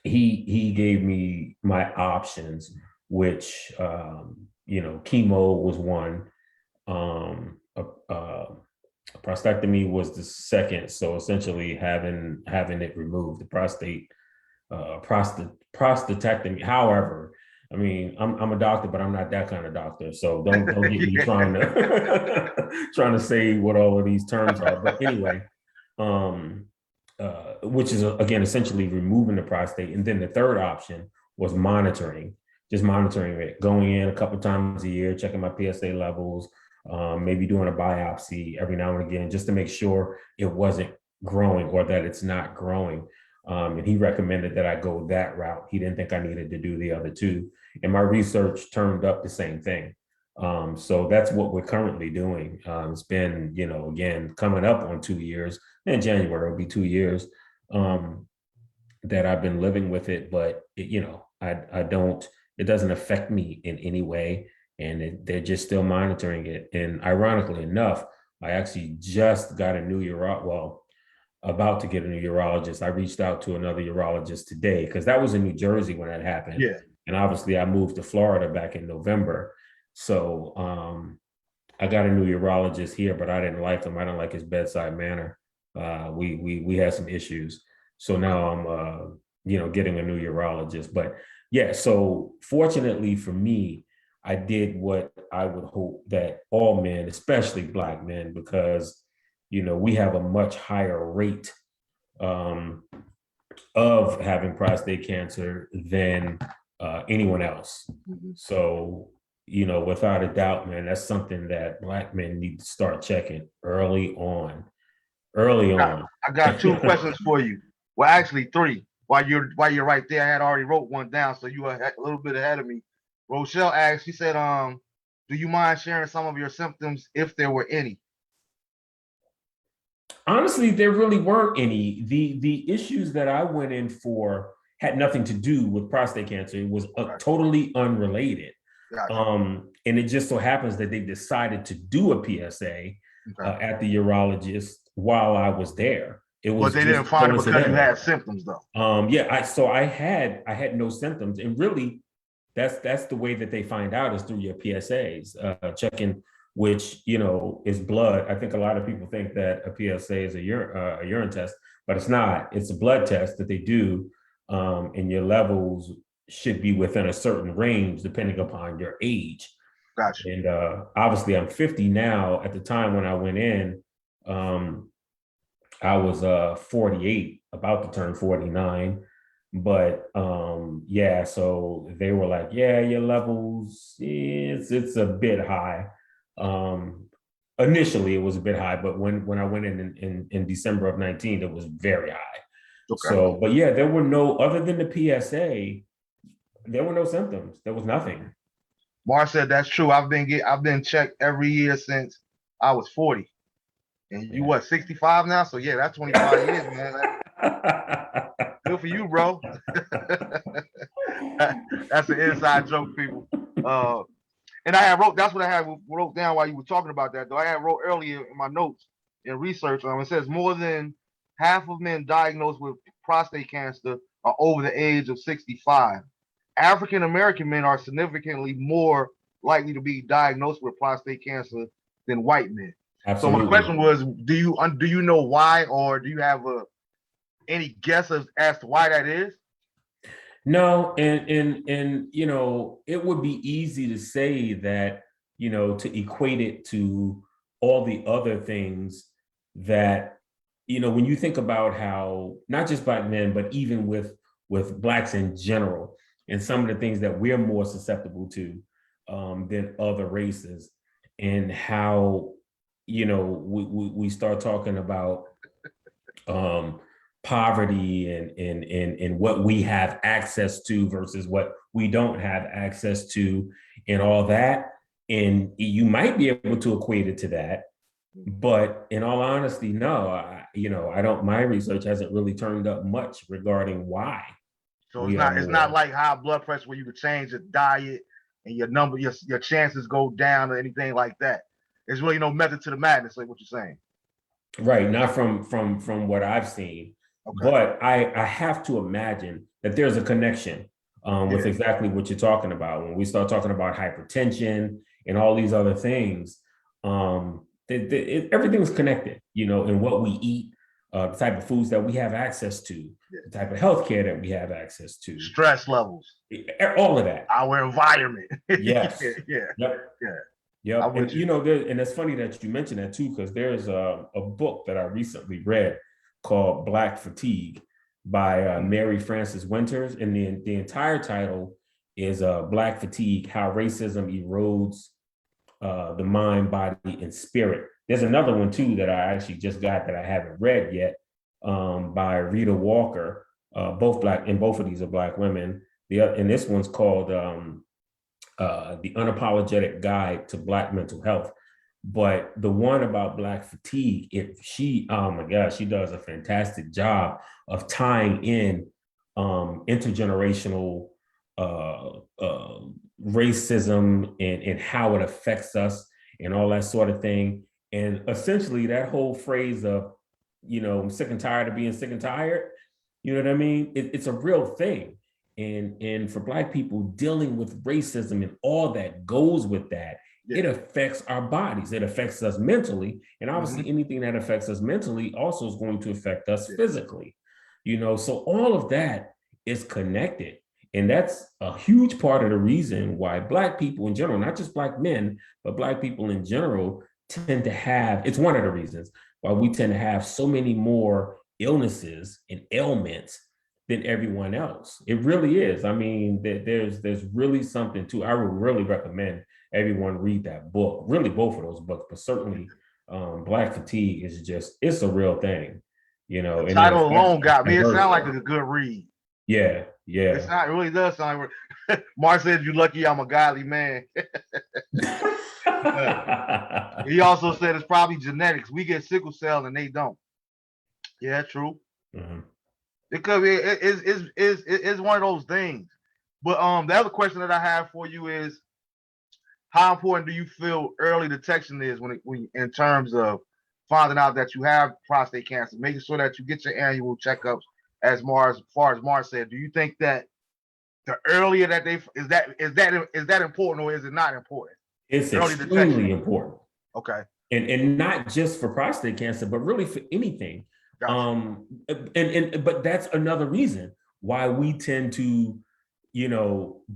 C: he gave me my options, which, you know, chemo was one, prostatectomy was the second. So essentially having it removed, the prostatectomy. However, I mean, I'm a doctor, but I'm not that kind of doctor. So don't get me trying to say what all of these terms are. But anyway, which is again essentially removing the prostate. And then the third option was monitoring, just monitoring it, going in a couple times a year, checking my PSA levels, maybe doing a biopsy every now and again, just to make sure it wasn't growing or that it's not growing. And he recommended that I go that route. He didn't think I needed to do the other two. And my research turned up the same thing. So that's what we're currently doing. It's been, you know, again, coming up on 2 years. In January, it'll be 2 years that I've been living with it. But, you know, it doesn't affect me in any way. And they're just still monitoring it. And ironically enough, I actually just got a new about to get a new urologist. I reached out to another urologist today, because that was in New Jersey when that happened. Yeah. And obviously I moved to Florida back in November. So I got a new urologist here, but I didn't like him. I didn't like his bedside manner. We had some issues. So now I'm, you know, getting a new urologist. But yeah, so fortunately for me, I did what I would hope that all men, especially Black men, because, you know, we have a much higher rate of having prostate cancer than anyone else. Mm-hmm. So, you know, without a doubt, man, that's something that Black men need to start checking early on.
B: I got 2 questions for you. Well, actually 3. While you're right there, I had already wrote one down, so you were a little bit ahead of me. Rochelle asked, she said, do you mind sharing some of your symptoms, if there were any?
C: Honestly, there really weren't any. The issues that I went in for had nothing to do with prostate cancer. It was totally unrelated.
B: Gotcha.
C: And it just so happens that they decided to do a PSA
B: Okay.
C: at the urologist while I was there. It
B: But
C: was
B: they didn't
C: just
B: find it because you
C: coincidental.
B: had symptoms, though.
C: Yeah, I had no symptoms, and really, that's the way that they find out is through your PSAs, checking which is blood. I think a lot of people think that a PSA is a urine test, but it's not. It's a blood test that they do, and your levels should be within a certain range depending upon your age.
B: Gotcha.
C: And obviously, I'm 50 now. At the time when I went in, I was 48, about to turn 49. But yeah, so they were like, yeah, your levels, it's a bit high. Initially it was a bit high, but when I went in December of 19, it was very high.
B: Okay.
C: So, but yeah, there were no, other than the PSA, there were no symptoms. There was nothing.
B: Mar said that's true. I've been checked every year since I was 40. And you what, 65 now? So yeah, that's 25 years, man. Good for you, bro. That's an inside joke, people. And that's what I had wrote down while you were talking about that, though. I had wrote earlier in my notes in research. It says more than half of men diagnosed with prostate cancer are over the age of 65. African American men are significantly more likely to be diagnosed with prostate cancer than white men.
C: Absolutely.
B: So my question was, do you know why, or do you have any guess as to why that is?
C: No, and it would be easy to say that, to equate it to all the other things that, when you think about how not just Black men, but even with Blacks in general, and some of the things that we're more susceptible to than other races, and how we start talking about poverty and what we have access to versus what we don't have access to, and all that. And you might be able to equate it to that, but in all honesty, no. I don't. My research hasn't really turned up much regarding why.
B: So it's not like high blood pressure where you could change your diet and your chances go down or anything like that. There's really no method to the madness, like what you're saying.
C: Right, not from what I've seen. Okay. But I have to imagine that there's a connection with exactly what you're talking about. When we start talking about hypertension and all these other things, everything's connected, in what we eat, the type of foods that we have access to, the type of healthcare that we have access to,
B: stress levels,
C: all of that,
B: our environment.
C: Yes.
B: Yeah.
C: And and it's funny that you mentioned that too, because there's a book that I recently read called Black Fatigue by Mary Frances Winters, and the entire title is Black Fatigue: How Racism Erodes the Mind, Body, and Spirit. There's another one too that I actually just got that I haven't read yet, by Rita Walker. Both Black, and both of these are Black women. And this one's called The Unapologetic Guide to Black Mental Health. But the one about Black fatigue, oh my gosh, she does a fantastic job of tying in intergenerational racism and how it affects us and all that sort of thing. And essentially that whole phrase of, I'm sick and tired of being sick and tired, you know what I mean? It's a real thing. And for Black people, dealing with racism and all that goes with that, it affects our bodies. It affects us mentally. And obviously anything that affects us mentally also is going to affect us physically. So all of that is connected. And that's a huge part of the reason why Black people in general, not just Black men, but Black people in general tend to have, it's one of the reasons why we tend to have so many more illnesses and ailments than everyone else. It really is. I mean, there's really something to, I would really recommend everyone read that book, really both of those books, but certainly Black Fatigue is just, it's a real thing,
B: The title alone got me. It sounds like a good read.
C: Yeah.
B: It really does sound like, Mark said, "You're lucky I'm a godly man." He also said it's probably genetics. We get sickle cell and they don't. Yeah, true. It could be. It's one of those things. But the other question that I have for you is, how important do you feel early detection is when in terms of finding out that you have prostate cancer, making sure that you get your annual checkups, as far as Mars said? Do you think that the earlier that they is that important, or is it not important?
C: It's
B: Early
C: extremely
B: detection.
C: important.
B: Okay.
C: And not just for prostate cancer, but really for anything.
B: Gotcha.
C: But that's another reason why we tend to,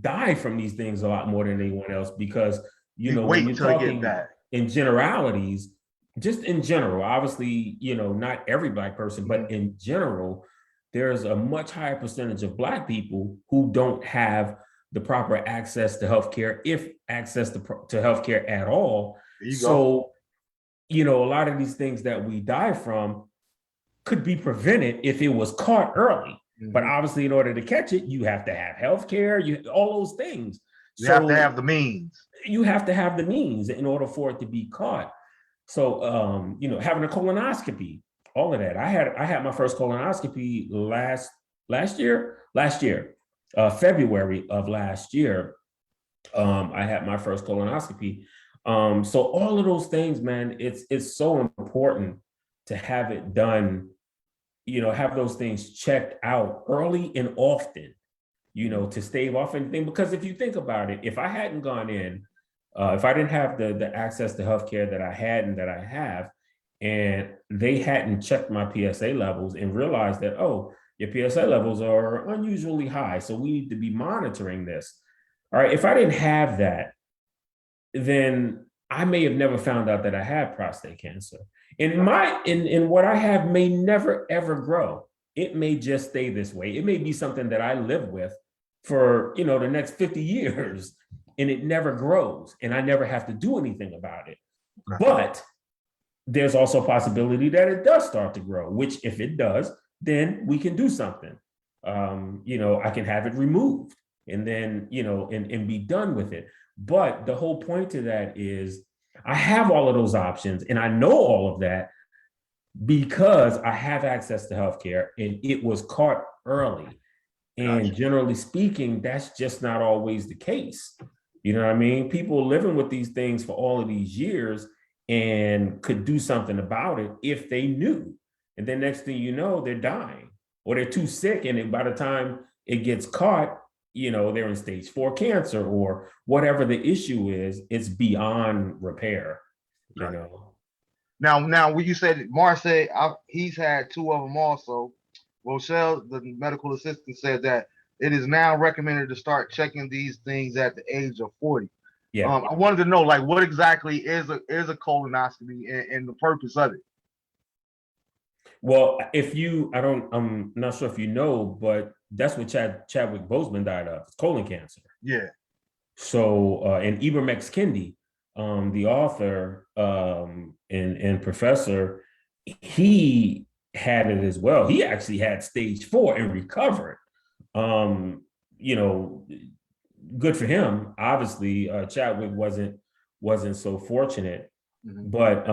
C: die from these things a lot more than anyone else, because
B: You
C: when
B: wait
C: you're
B: until it get
C: talking
B: bad.
C: in generalities, just in general, obviously, not every Black person, but in general, there's a much higher percentage of Black people who don't have the proper access to healthcare, if access to healthcare at all.
B: There you go.
C: So, a lot of these things that we die from could be prevented if it was caught early. But obviously, in order to catch it, you have to have healthcare, all those things.
B: You have to have the means.
C: You have to have the means in order for it to be caught. So, having a colonoscopy, all of that. I had my first colonoscopy last year, February of last year. I had my first colonoscopy. So all of those things, man, it's so important to have it done, have those things checked out early and often, to stave off anything. Because if you think about it, if I hadn't gone in, if I didn't have the access to healthcare that I had and that I have, and they hadn't checked my PSA levels and realized that, oh, your PSA levels are unusually high, so we need to be monitoring this. All right, if I didn't have that, then I may have never found out that I had prostate cancer. And what I have may never ever grow. It may just stay this way. It may be something that I live with for the next 50 years, and it never grows, and I never have to do anything about it. But there's also a possibility that it does start to grow, which if it does, then we can do something. I can have it removed and then, and be done with it. But the whole point to that is I have all of those options, and I know all of that because I have access to healthcare, and it was caught early. And generally speaking, that's just not always the case. You know what I mean? People living with these things for all of these years and could do something about it if they knew. And then next thing you know, they're dying, or they're too sick. And then by the time it gets caught, they're in stage 4 cancer, or whatever the issue is, it's beyond repair,
B: Now, when you said, Mars said he's had 2 of them also. Rochelle, the medical assistant, said that it is now recommended to start checking these things at the age of 40.
C: Yeah.
B: I wanted to know, like, what exactly is a colonoscopy and the purpose of it?
C: Well, I'm not sure if you know, but that's what Chadwick Boseman died of, colon cancer.
B: Yeah.
C: So, and Ibram X. Kendi, the author and professor, he had it as well. He actually had stage 4 and recovered. Good for him. Obviously, Chadwick wasn't so fortunate, but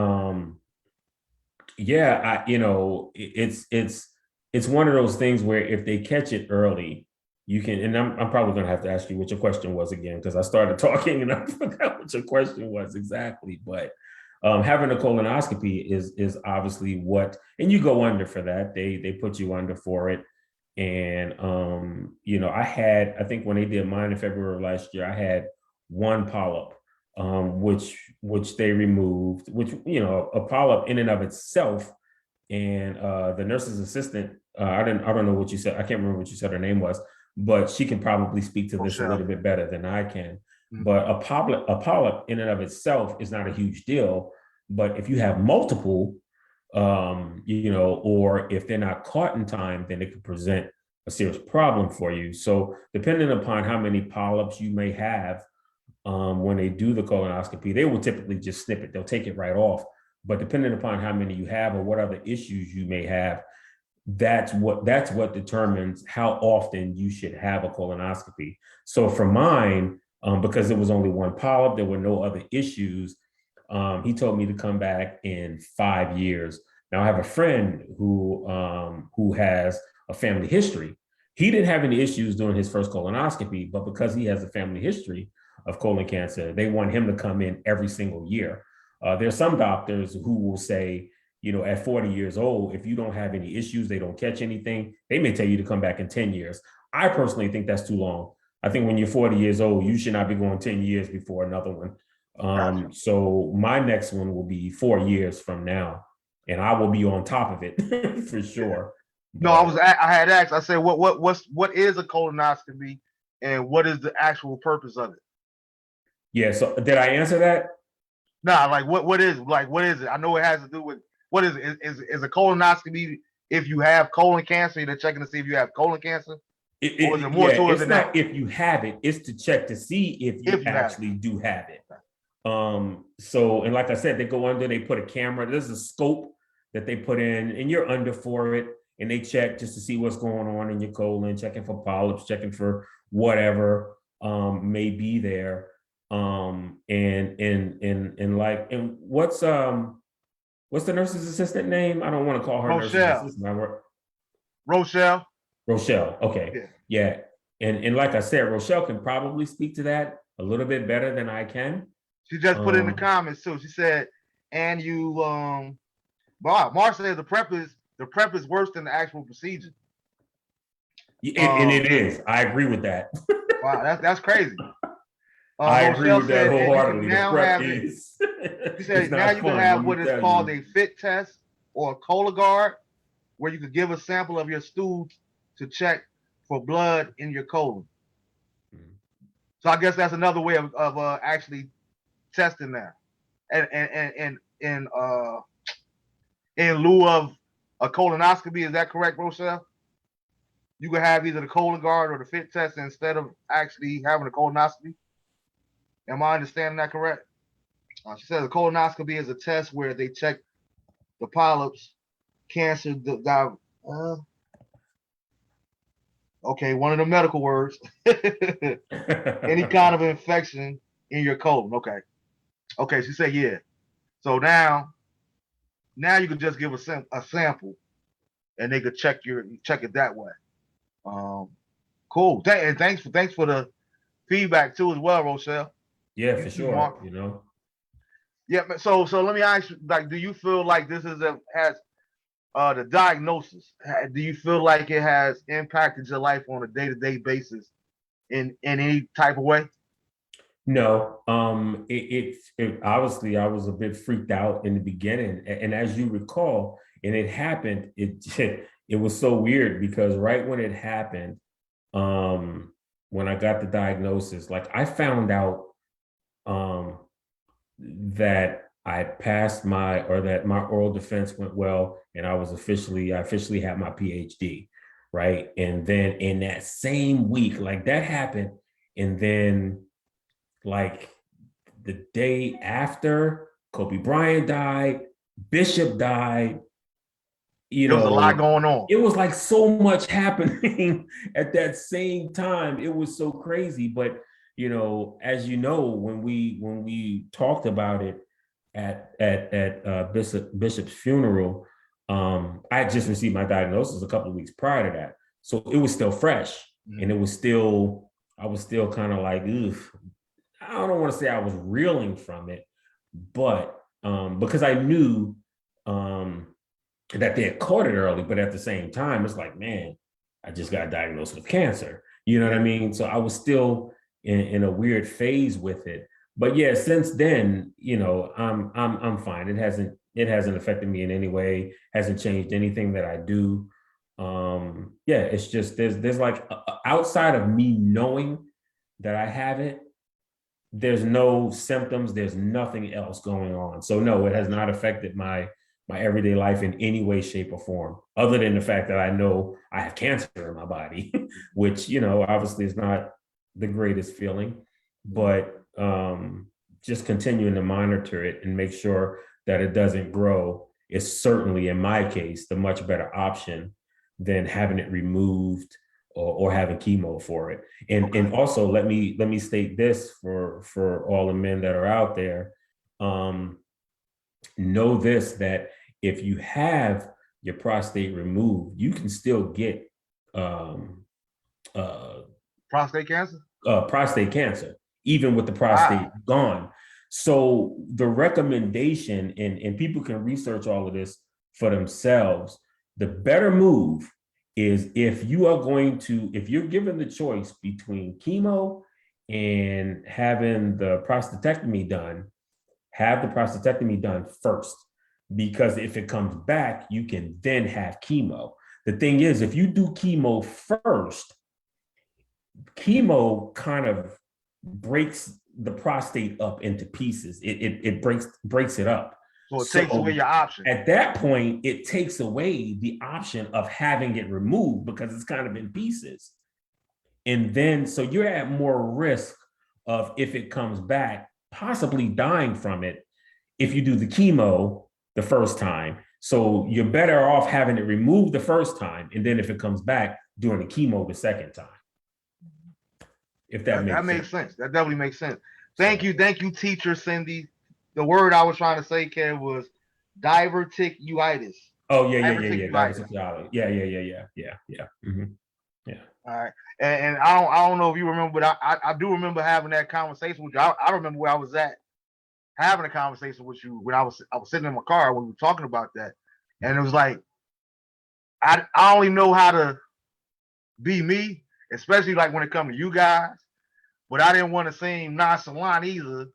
C: it's one of those things where if they catch it early, you can. And I'm probably going to have to ask you what your question was again, because I started talking and I forgot what your question was exactly. But having a colonoscopy is obviously what, and you go under for that. They put you under for it. And I think when they did mine in February of last year, I had 1 polyp, which they removed, which a polyp in and of itself. And the nurse's assistant, I don't know what you said. I can't remember what you said her name was, but she can probably speak to this a little bit better than I can. But a polyp in and of itself is not a huge deal. But if you have multiple, or if they're not caught in time, then it could present a serious problem for you. So depending upon how many polyps you may have, when they do the colonoscopy, they will typically just snip it. They'll take it right off. But depending upon how many you have or what other issues you may have, that's what determines how often you should have a colonoscopy. So for mine, because there was only 1 polyp, there were no other issues. He told me to come back in 5 years. Now I have a friend who has a family history. He didn't have any issues during his first colonoscopy, but because he has a family history, of colon cancer, they want him to come in every single year. There's some doctors who will say, at 40 years old, if you don't have any issues, they don't catch anything, they may tell you to come back in 10 years. I personally think that's too long. I think when you're 40 years old, you should not be going 10 years before another one.
B: Gotcha.
C: So my next one will be 4 years from now, and I will be on top of it for sure.
B: No, I had asked, I said, what is a colonoscopy and what is the actual purpose of it?
C: Yeah, so did I answer that?
B: Nah, like what is it? I know it has to do with what is it? Is a colonoscopy if you have colon cancer, they're checking to see if you have colon cancer? Or is it more towards
C: it's not if you have it, it's to check to see if you actually do have it. So, and like I said, they go under, they put a camera, there's a scope that they put in, and you're under for it, and they check just to see what's going on in your colon, checking for polyps, checking for whatever may be there. And what's the nurse's assistant name? I don't want to call her
B: Rochelle.
C: Nurse's assistant.
B: Rochelle.
C: Okay. Yeah. And like I said, Rochelle can probably speak to that a little bit better than I can.
B: She just put in the comments too. She said, and you Marcia said the prep is worse than the actual procedure.
C: And it is. I agree with that.
B: Wow, that's crazy.
C: I agree with that wholeheartedly.
B: The prep is. She said now you can have what is called a fit test or a Cologuard, where you could give a sample of your stool to check for blood in your colon. So I guess that's another way of actually testing that. And in lieu of a colonoscopy, is that correct, Rochelle? You could have either the Cologuard or the fit test instead of actually having a colonoscopy. Am I understanding that correct? She says a colonoscopy is a test where they check the polyps, cancer, okay, one of the medical words, any kind of infection in your colon. Okay, she said, yeah. So now you could just give a sample, and they could check it that way. Cool. And thanks for the feedback too as well, Rochelle.
C: Yeah, for sure.
B: Yeah. So let me ask you, like, do you feel like this has the diagnosis? Do you feel like it has impacted your life on a day-to-day basis in any type of way?
C: No. It obviously I was a bit freaked out in the beginning, and as you recall, and it happened. It was so weird because right when it happened, when I got the diagnosis, like I found out that I passed that my oral defense went well, and I officially had my PhD, right? And then in that same week, like that happened, and then like the day after, Kobe Bryant died, Bishop died.
B: There was a lot going on.
C: It was like so much happening at that same time. It was so crazy. But as you know, when we talked about it at Bishop's funeral, I had just received my diagnosis a couple of weeks prior to that, so it was still fresh, and I was still kind of like, ugh. I don't want to say I was reeling from it, but because I knew that they had caught it early, but at the same time, it's like, man, I just got diagnosed with cancer. You know what I mean? So I was still in a weird phase with it. But yeah, since then, I'm fine. It hasn't affected me in any way. Hasn't changed anything that I do. Yeah, it's just there's like outside of me knowing that I have it, there's no symptoms. There's nothing else going on. So no, it has not affected my everyday life in any way, shape, or form, other than the fact that I know I have cancer in my body, which, obviously is not the greatest feeling, but just continuing to monitor it and make sure that it doesn't grow is certainly, in my case, the much better option than having it removed or having chemo for it. And also let me state this for all the men that are out there. Know this, that if you have your prostate removed, you can still get
B: prostate cancer.
C: Prostate cancer, even with the prostate
B: Wow.
C: gone. So the recommendation, and people can research all of this for themselves, the better move is if you're given the choice between chemo and having the prostatectomy done, have the prostatectomy done first. Because if it comes back, you can then have chemo. The thing is, if you do chemo first, chemo kind of breaks the prostate up into pieces. It breaks it up.
B: So it takes away your option.
C: At that point, it takes away the option of having it removed because it's kind of in pieces. And then, so you're at more risk of, if it comes back, possibly dying from it if you do the chemo the first time. So you're better off having it removed the first time, and then if it comes back, doing the chemo the second time. If that makes sense.
B: That definitely makes sense. Thank you, teacher Cindy. The word I was trying to say, Ken, was diverticulitis.
C: Oh yeah. Diverticulitis. Yeah. Mm-hmm. Yeah.
B: All right. And I don't know if you remember, but I do remember having that conversation with you. I remember where I was at having a conversation with you when I was sitting in my car when we were talking about that. And it was like, I only know how to be me, especially like when it comes to you guys, but I didn't want to seem nonchalant either,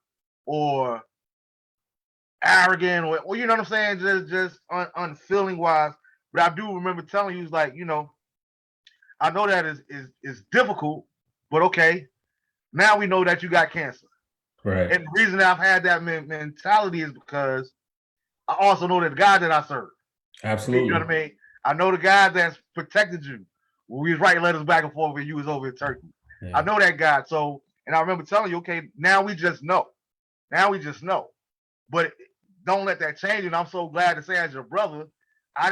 B: or arrogant, or you know what I'm saying, just unfeeling wise. But I do remember telling you, like, I know that is difficult, but okay, now we know that you got cancer.
C: Right.
B: And the reason I've had that mentality is because I also know that the God that I serve.
C: Absolutely.
B: You know what I mean? I know the God that's protected you when we was writing letters back and forth when you was over in Turkey. Yeah. I know that God. So, and I remember telling you, okay, now we just know. But don't let that change. And I'm so glad to say, as your brother, I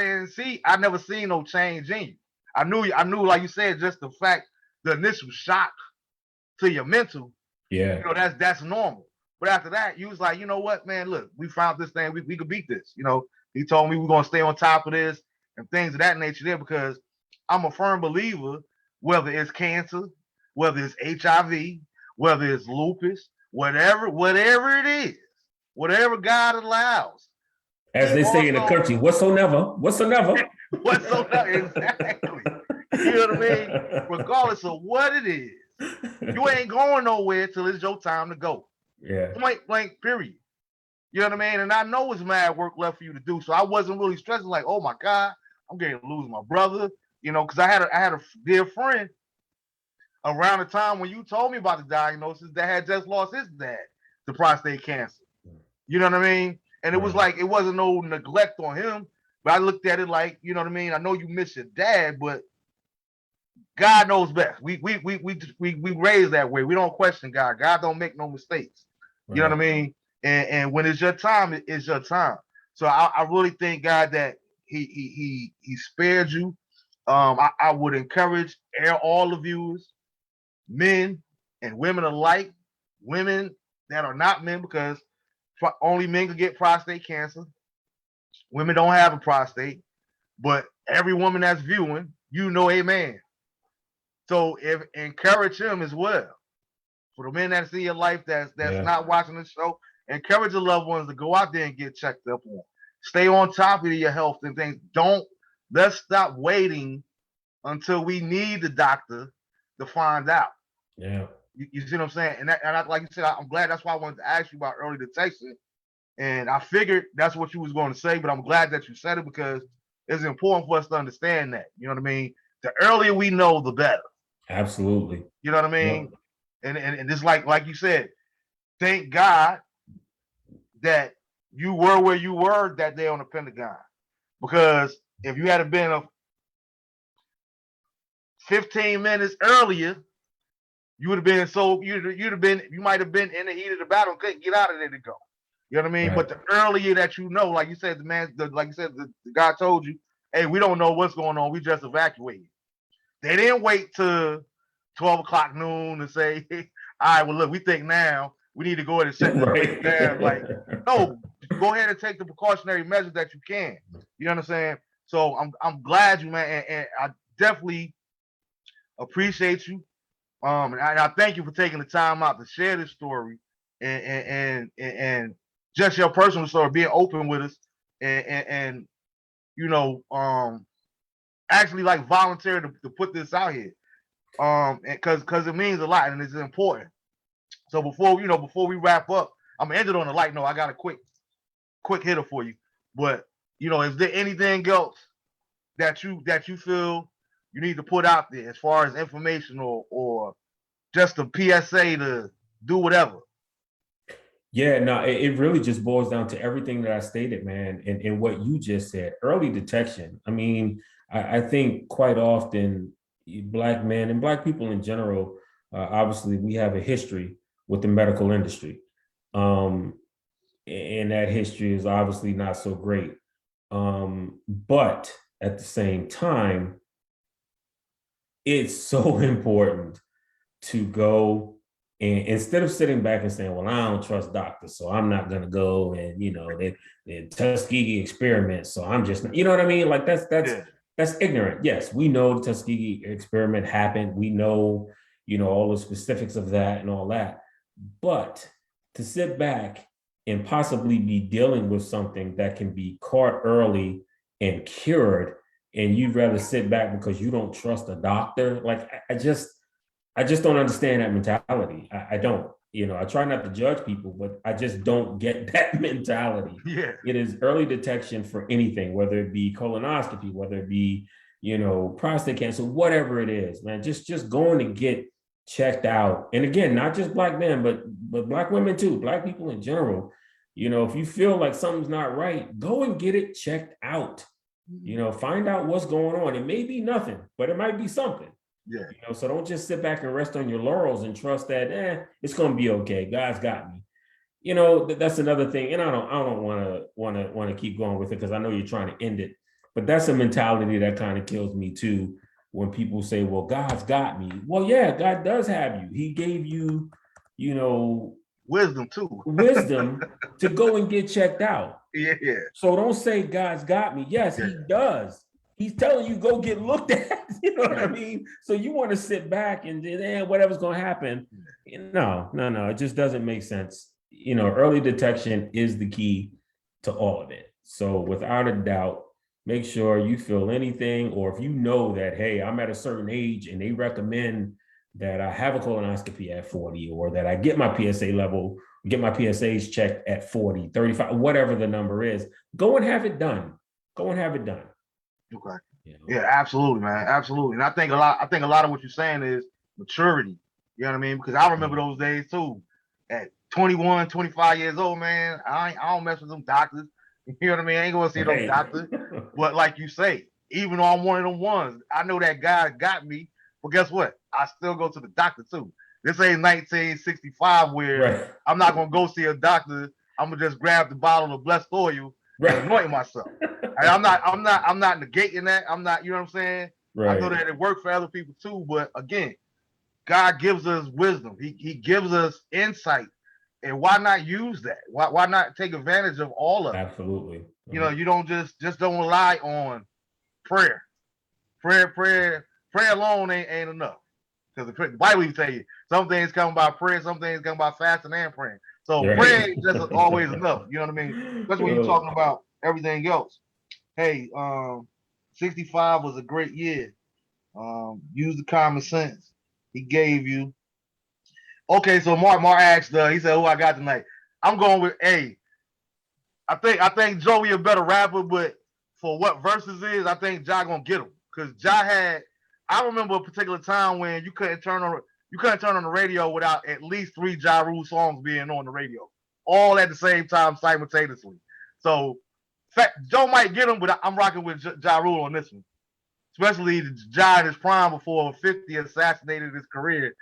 B: never seen no change in you. I knew, like you said, just the fact, the initial shock to your mental.
C: Yeah.
B: That's normal. But after that, you was like, you know what, man, look, we found this thing. We could beat this. He told me we're going to stay on top of this and things of that nature there, because I'm a firm believer, whether it's cancer, whether it's HIV, whether it's lupus, whatever it is, whatever God allows.
C: As they say in the country, whatsoever.
B: Whatsoever, exactly. You know what I mean? Regardless of what it is, you ain't going nowhere till it's your time to go.
C: Yeah.
B: Point blank, period. You know what I mean? And I know it's mad work left for you to do. So I wasn't really stressing like, oh my God, I'm getting to lose my brother. Because I had a dear friend around the time when you told me about the diagnosis that had just lost his dad to prostate cancer. You know what I mean? And it was like, it wasn't no neglect on him, but I looked at it like, you know what I mean? I know you miss your dad, but God knows best. We raised that way. We don't question God. God don't make no mistakes. You know what I mean? And when it's your time, it's your time. So I really thank God that he spared you. I would encourage all the viewers, men and women alike, women that are not men, because only men can get prostate cancer. Women don't have a prostate, but every woman that's viewing, amen. So encourage him as well. For the men that see your life that's not watching the show, encourage the loved ones to go out there and get checked up on. Stay on top of your health and things. Let's stop waiting until we need the doctor to find out.
C: Yeah.
B: You see what I'm saying? And like you said, I'm glad. That's why I wanted to ask you about early detection. And I figured that's what you was going to say, but I'm glad that you said it, because it's important for us to understand that. You know what I mean? The earlier we know, the better.
C: Absolutely.
B: You know what I mean? Yep. And it's like you said, thank God that you were where you were that day on the Pentagon. Because if you had been 15 minutes earlier, you would have been you might have been in the heat of the battle and couldn't get out of there to go. You know what I mean? Right. But the earlier that like you said, the guy told you, hey, we don't know what's going on. We just evacuated. They didn't wait till 12 o'clock noon to say, all right, well, look, we think now we need to go ahead and shut this place down. Like, no, go ahead and take the precautionary measures that you can. You know what I'm saying? So I'm glad you, man, and I definitely appreciate you. And I thank you for taking the time out to share this story and just your personal story, being open with us, and you know, actually like volunteer to put this out here, because it means a lot and it's important. So before we wrap up, I'm gonna end it on a light note. I got a quick hitter for you, but is there anything else that you feel you need to put out there as far as information or just a PSA to do whatever?
C: Yeah, no, it really just boils down to everything that I stated, man, and what you just said. Early detection. I mean, I think quite often Black men and Black people in general, obviously, we have a history with the medical industry, and that history is obviously not so great. But at the same time, it's so important to go. And instead of sitting back and saying, well, I don't trust doctors, so I'm not going to go and, the Tuskegee experiment. So I'm just, you know what I mean? Like that's ignorant. Yes, we know the Tuskegee experiment happened. We know, all the specifics of that and all that. But to sit back and possibly be dealing with something that can be caught early and cured, and you'd rather sit back because you don't trust a doctor, like I just don't understand that mentality. I don't. I try not to judge people, but I just don't get that mentality.
B: Yeah.
C: It is early detection for anything, whether it be colonoscopy, whether it be, prostate cancer, whatever it is, man. Just going to get checked out. And again, not just Black men, but Black women too, Black people in general. If you feel like something's not right, go and get it checked out. Find out what's going on. It may be nothing, but it might be something.
B: Yeah.
C: So don't just sit back and rest on your laurels and trust that it's going to be okay. God's got me. That's another thing. And I don't want to keep going with it because I know you're trying to end it. But that's a mentality that kind of kills me too. When people say, "Well, God's got me." Well, yeah, God does have you. He gave you,
B: wisdom too.
C: wisdom to go and get checked out.
B: Yeah.
C: So don't say God's got me. Yes, He does. He's telling you go get looked at. You know what I mean? So you want to sit back and whatever's going to happen. No. It just doesn't make sense. Early detection is the key to all of it. So without a doubt, make sure you feel anything, or if you know that, hey, I'm at a certain age and they recommend that I have a colonoscopy at 40, or that I get my PSA level, get my PSAs checked at 40, 35, whatever the number is, go and have it done. Go and have it done.
B: Okay. Yeah, absolutely, man. Absolutely. And I think a lot of what you're saying is maturity. You know what I mean? Because I remember those days too. At 21, 25 years old, man, I don't mess with them doctors. You know what I mean? I ain't gonna see those doctors. But like you say, even though I'm one of them ones, I know that God got me. But guess what? I still go to the doctor too. This ain't 1965 where I'm not gonna go see a doctor. I'm gonna just grab the bottle of blessed oil and anoint myself. And I'm not negating that. I'm not, you know what I'm saying? I know that it works for other people too, but again, God gives us wisdom. He gives us insight. And why not use that? Why not take advantage of all of it?
C: Absolutely.
B: You don't just don't rely on prayer. Prayer alone ain't enough. Because the Bible will tell you some things come by prayer, some things come by fasting and praying. So prayer ain't just always enough. You know what I mean? Especially when you're talking about everything else. Hey, 65 was a great year. Use the common sense He gave you. Okay, so Mark asked, he said, "Who I got tonight?" I'm going with A. I think Joey a better rapper, but for what verses is, I think Ja gonna get him. Because Ja had, I remember a particular time when you couldn't turn on the radio without at least 3 Ja Rule songs being on the radio, all at the same time simultaneously. So Joe might get him, but I'm rocking with Ja Rule on this one. Especially Ja in his prime before 50 assassinated his career.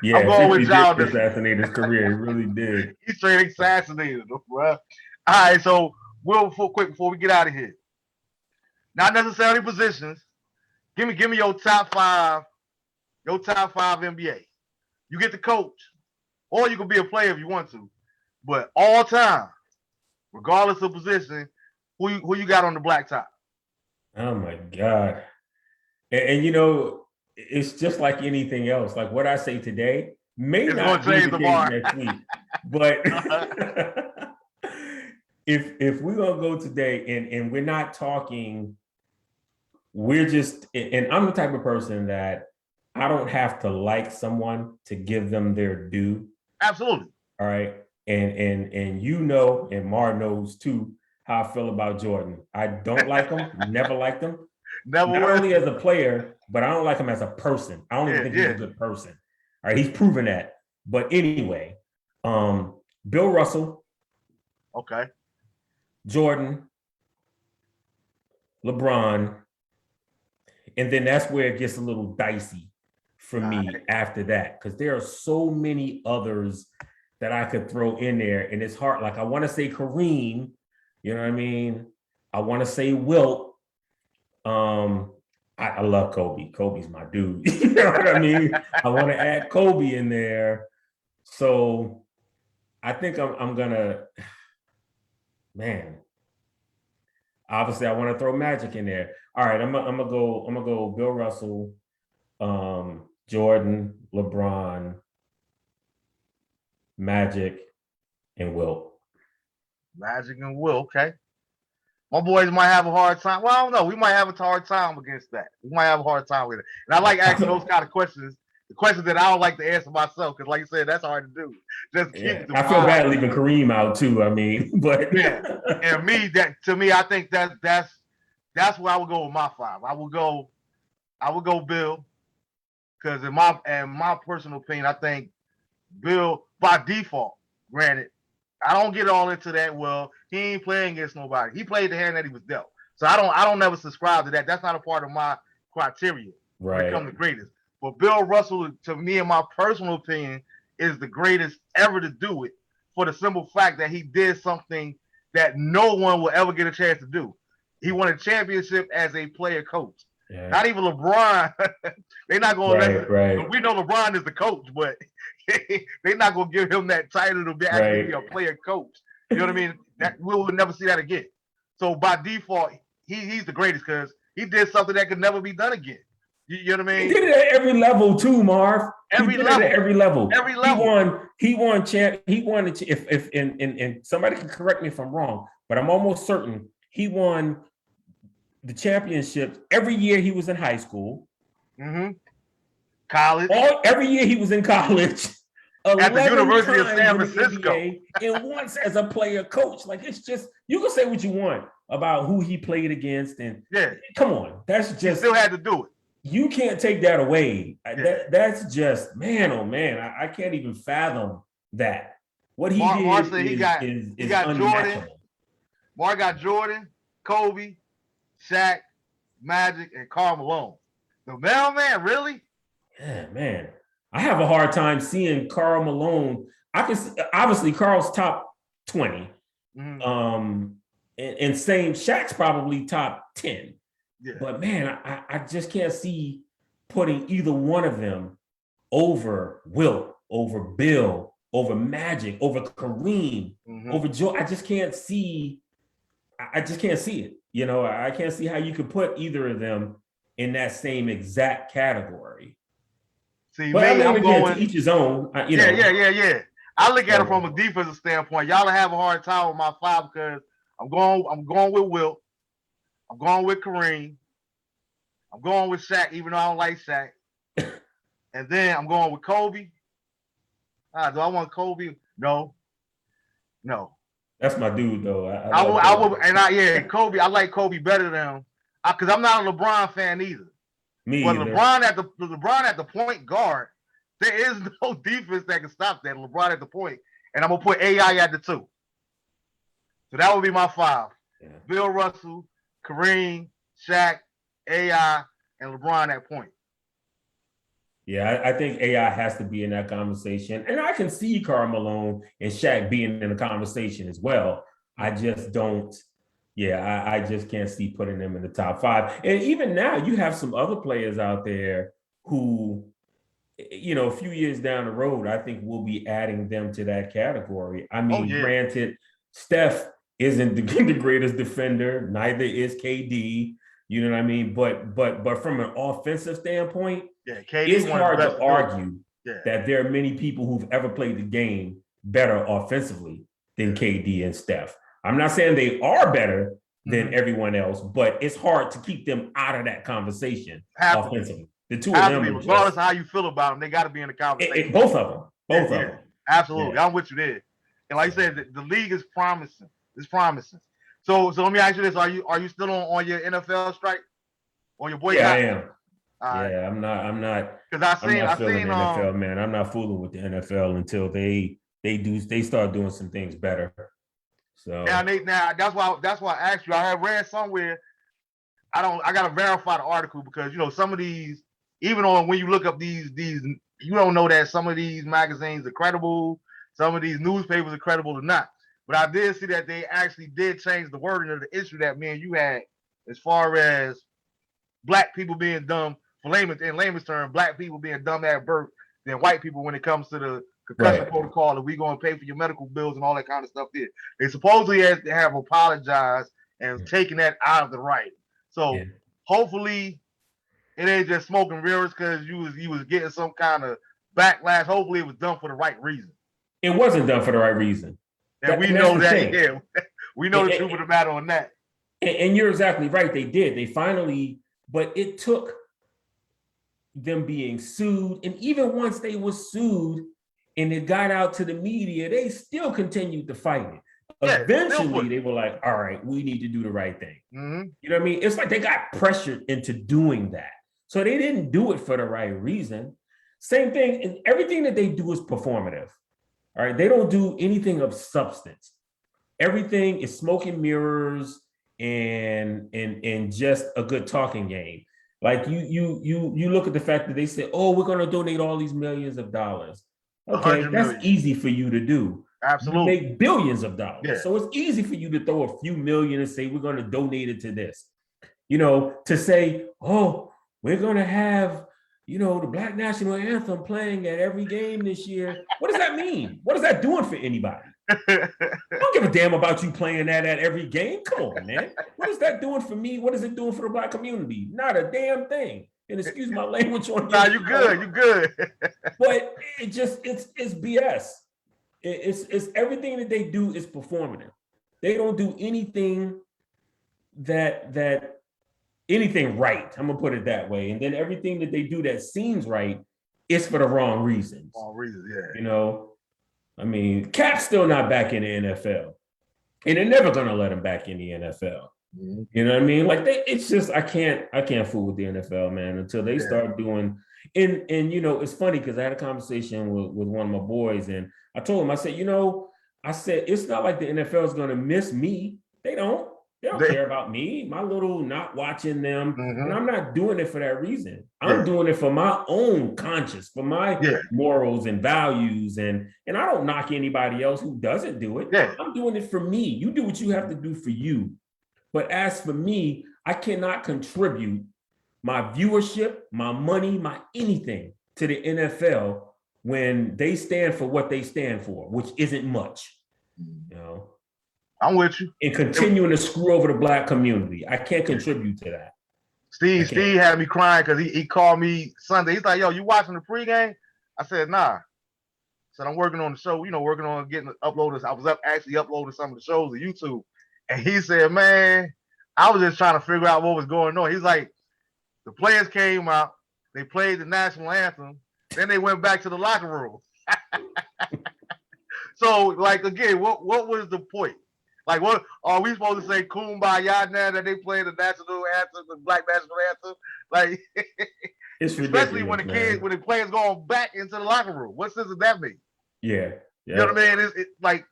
C: Yeah,
B: I'm going with Ja.
C: Assassinate his career. He really did.
B: He straight assassinated him, bro. All right, so quick before we get out of here. Not necessarily positions. Give me your top five NBA. You get the coach, or you can be a player if you want to. But all time, regardless of position, who you got on the black top?
C: Oh my God. And it's just like anything else. Like what I say today may
B: It's
C: not
B: gonna
C: be
B: change
C: the case
B: tomorrow.
C: next week. But if we're gonna go today and we're not talking, we're just, and I'm the type of person that I don't have to like someone to give them their due.
B: Absolutely.
C: All right. And you know, and Mar knows too, how I feel about Jordan. I don't like him, never liked him.
B: Never
C: Not
B: will.
C: only as a player, but I don't like him as a person. I don't even think he's a good person. All right, he's proven that. But anyway, Bill Russell,
B: Okay.
C: Jordan, LeBron, and then that's where it gets a little dicey for me after that, because there are so many others that I could throw in there, and it's hard. Like I want to say Kareem, you know what I mean? I want to say Wilt. I love Kobe. Kobe's my dude. You know what I mean? I want to add Kobe in there. So I think I'm gonna, man. Obviously, I want to throw Magic in there. All right, I'm gonna go Bill Russell, Jordan, LeBron, Magic, and Wilt.
B: Magic and Will, okay. My boys might have a hard time. Well, I don't know. We might have a hard time against that. We might have a hard time with it. And I like asking those kind of questions, the questions that I don't like to answer myself, because like you said, that's hard to do. Just keep
C: I feel bad leaving Kareem out too. I mean, but
B: yeah. And to me, I think that's where I would go with my five. I would go Bill, because in my personal opinion, I think Bill by default. Granted, I don't get all into that. Well, he ain't playing against nobody. He played the hand that he was dealt. So I don't never subscribe to that. That's not a part of my criteria to become the greatest. But Bill Russell, to me, in my personal opinion, is the greatest ever to do it, for the simple fact that he did something that no one will ever get a chance to do. He won a championship as a player coach. Yeah. Not even LeBron. They're not going to let him. Right. We know LeBron is the coach, but they're not going to give him that title to be actually be a player coach. You know what I mean? That we will never see that again. So by default, he's the greatest because he did something that could never be done again. You know what I mean?
C: He did it at every level too, Marv.
B: Every level.
C: Every level.
B: Every level.
C: He won. If and somebody can correct me if I'm wrong, but I'm almost certain he won the championships every year he was in high school.
B: Mm-hmm. College.
C: Every year he was in college.
B: At the University of San Francisco.
C: And once as a player coach. Like, it's just, you can say what you want about who he played against. And come on, that's just.
B: He still had to do it.
C: You can't take that away. That's just, man, oh man, I can't even fathom that. What he did is
B: Jordan. Mark got Jordan, Kobe, Shaq, Magic, and Karl Malone. The mailman, really?
C: Yeah, man. I have a hard time seeing Karl Malone. I can see, obviously Karl's top 20. Mm-hmm. And same, Shaq's probably top 10. Yeah. But man, I just can't see putting either one of them over Wilt, over Bill, over Magic, over Kareem, over Joe. I just can't see it. You know, I can't see how you could put either of them in that same exact category.
B: See,
C: but me, I'm going to each his own.
B: Yeah. I look at it from a defensive standpoint. Y'all have a hard time with my five because I'm going with Wilt. I'm going with Kareem. I'm going with Shaq, even though I don't like Shaq. And then I'm going with Kobe. Do I want Kobe? No.
C: That's my dude, though.
B: Kobe. I like Kobe better than him because I'm not a LeBron fan either.
C: Me
B: but
C: either.
B: LeBron at the point guard, there is no defense that can stop that. LeBron at the point, and I'm gonna put AI at the 2. So that would be my 5. Yeah. Bill Russell, Kareem, Shaq, AI, and LeBron at point.
C: Yeah, I think AI has to be in that conversation. And I can see Karl Malone and Shaq being in the conversation as well. I just don't, I just can't see putting them in the top 5. And even now, you have some other players out there who, you know, a few years down the road, I think we'll be adding them to that category. I mean, granted, Steph isn't the greatest defender, neither is KD. You know what I mean? But from an offensive standpoint,
B: Yeah, KD
C: it's
B: one of the
C: hard
B: best
C: to
B: to do it.
C: argue
B: Yeah.
C: that there are many people who've ever played the game better offensively than KD and Steph. I'm not saying they are better than everyone else, but it's hard to keep them out of that conversation offensively. The two of them,
B: regardless of how you feel about them, they got to be in the conversation.
C: Both of them. Both of them.
B: Absolutely.
C: Yeah.
B: I'm with you there. And like I said, the league is promising. It's promising. So let me ask you this: Are you still on your NFL strike? On your boycott?
C: Yeah, I am. Yeah, I'm not. Because I'm not feeling the NFL, man. I'm not fooling with the NFL until they start doing some things better. So
B: now that's why I asked you. I have read somewhere. I gotta verify the article because some of these, even on when you look up these, you don't know that some of these magazines are credible, some of these newspapers are credible or not. But I did see that they actually did change the wording of the issue that me and you had, as far as black people being dumb, in layman's term, black people being dumb at birth than white people when it comes to the concussion protocol, and we going to pay for your medical bills and all that kind of stuff there. They supposedly have apologized and taken that out of the writing. So hopefully it ain't just smoking mirrors because you was getting some kind of backlash. Hopefully it was done for the right reason.
C: It wasn't done for the right reason.
B: And we know that, yeah. We know the truth of the matter on that.
C: And you're exactly right. They did. They finally, but it took them being sued. And even once they were sued and it got out to the media, they still continued to fight it. Eventually, they were like, all right, we need to do the right thing. You know what I mean? It's like they got pressured into doing that. So they didn't do it for the right reason. Same thing, and everything that they do is performative. All right, they don't do anything of substance. Everything is smoke and mirrors and just a good talking game. Like you look at the fact that they say, oh, we're going to donate all these millions of dollars. Okay, that's easy for you to do.
B: Absolutely.
C: You make billions of dollars. Yeah. So it's easy for you to throw a few million and say, we're going to donate it to this. To say, oh, we're going to have, the Black National Anthem playing at every game this year. What does that mean? What is that doing for anybody? I don't give a damn about you playing that at every game. Come on, man. What is that doing for me? What is it doing for the Black community? Not a damn thing. And excuse my language on
B: you. You good. You good.
C: But it's BS. It's everything that they do is performative. They don't do anything that anything right. I'm gonna put it that way. And then everything that they do that seems right is for the wrong reasons.
B: Wrong reasons, yeah.
C: I mean, Cap's still not back in the NFL, and they're never gonna let him back in the NFL. You know what I mean? Like it's just I can't fool with the NFL, man, until they start doing. And it's funny because I had a conversation with one of my boys, and I told him, I said, it's not like the NFL is gonna miss me. They don't care about me, my little not watching them. And I'm not doing it for that reason. I'm doing it for my own conscience, for my morals and values. And I don't knock anybody else who doesn't do it. I'm doing it for me. You do what you have to do for you. But as for me, I cannot contribute my viewership, my money, my anything to the NFL when they stand for what they stand for, which isn't much.
B: I'm with you.
C: And continuing to screw over the Black community. I can't contribute to that.
B: Steve had me crying because he called me Sunday. He's like, yo, you watching the pregame? I said, nah. I said, I'm working on the show, working on getting uploaded. I was actually uploading some of the shows to YouTube. And he said, man, I was just trying to figure out what was going on. He's like, the players came out, they played the national anthem, then they went back to the locker room. So, like, again, what was the point? Like, what are we supposed to say? Kumbaya now that they play the national anthem, the Black national anthem? Like,
C: it's
B: especially when when the players going back into the locker room. What sense does that make?
C: Yeah.
B: You know what I mean? It's like,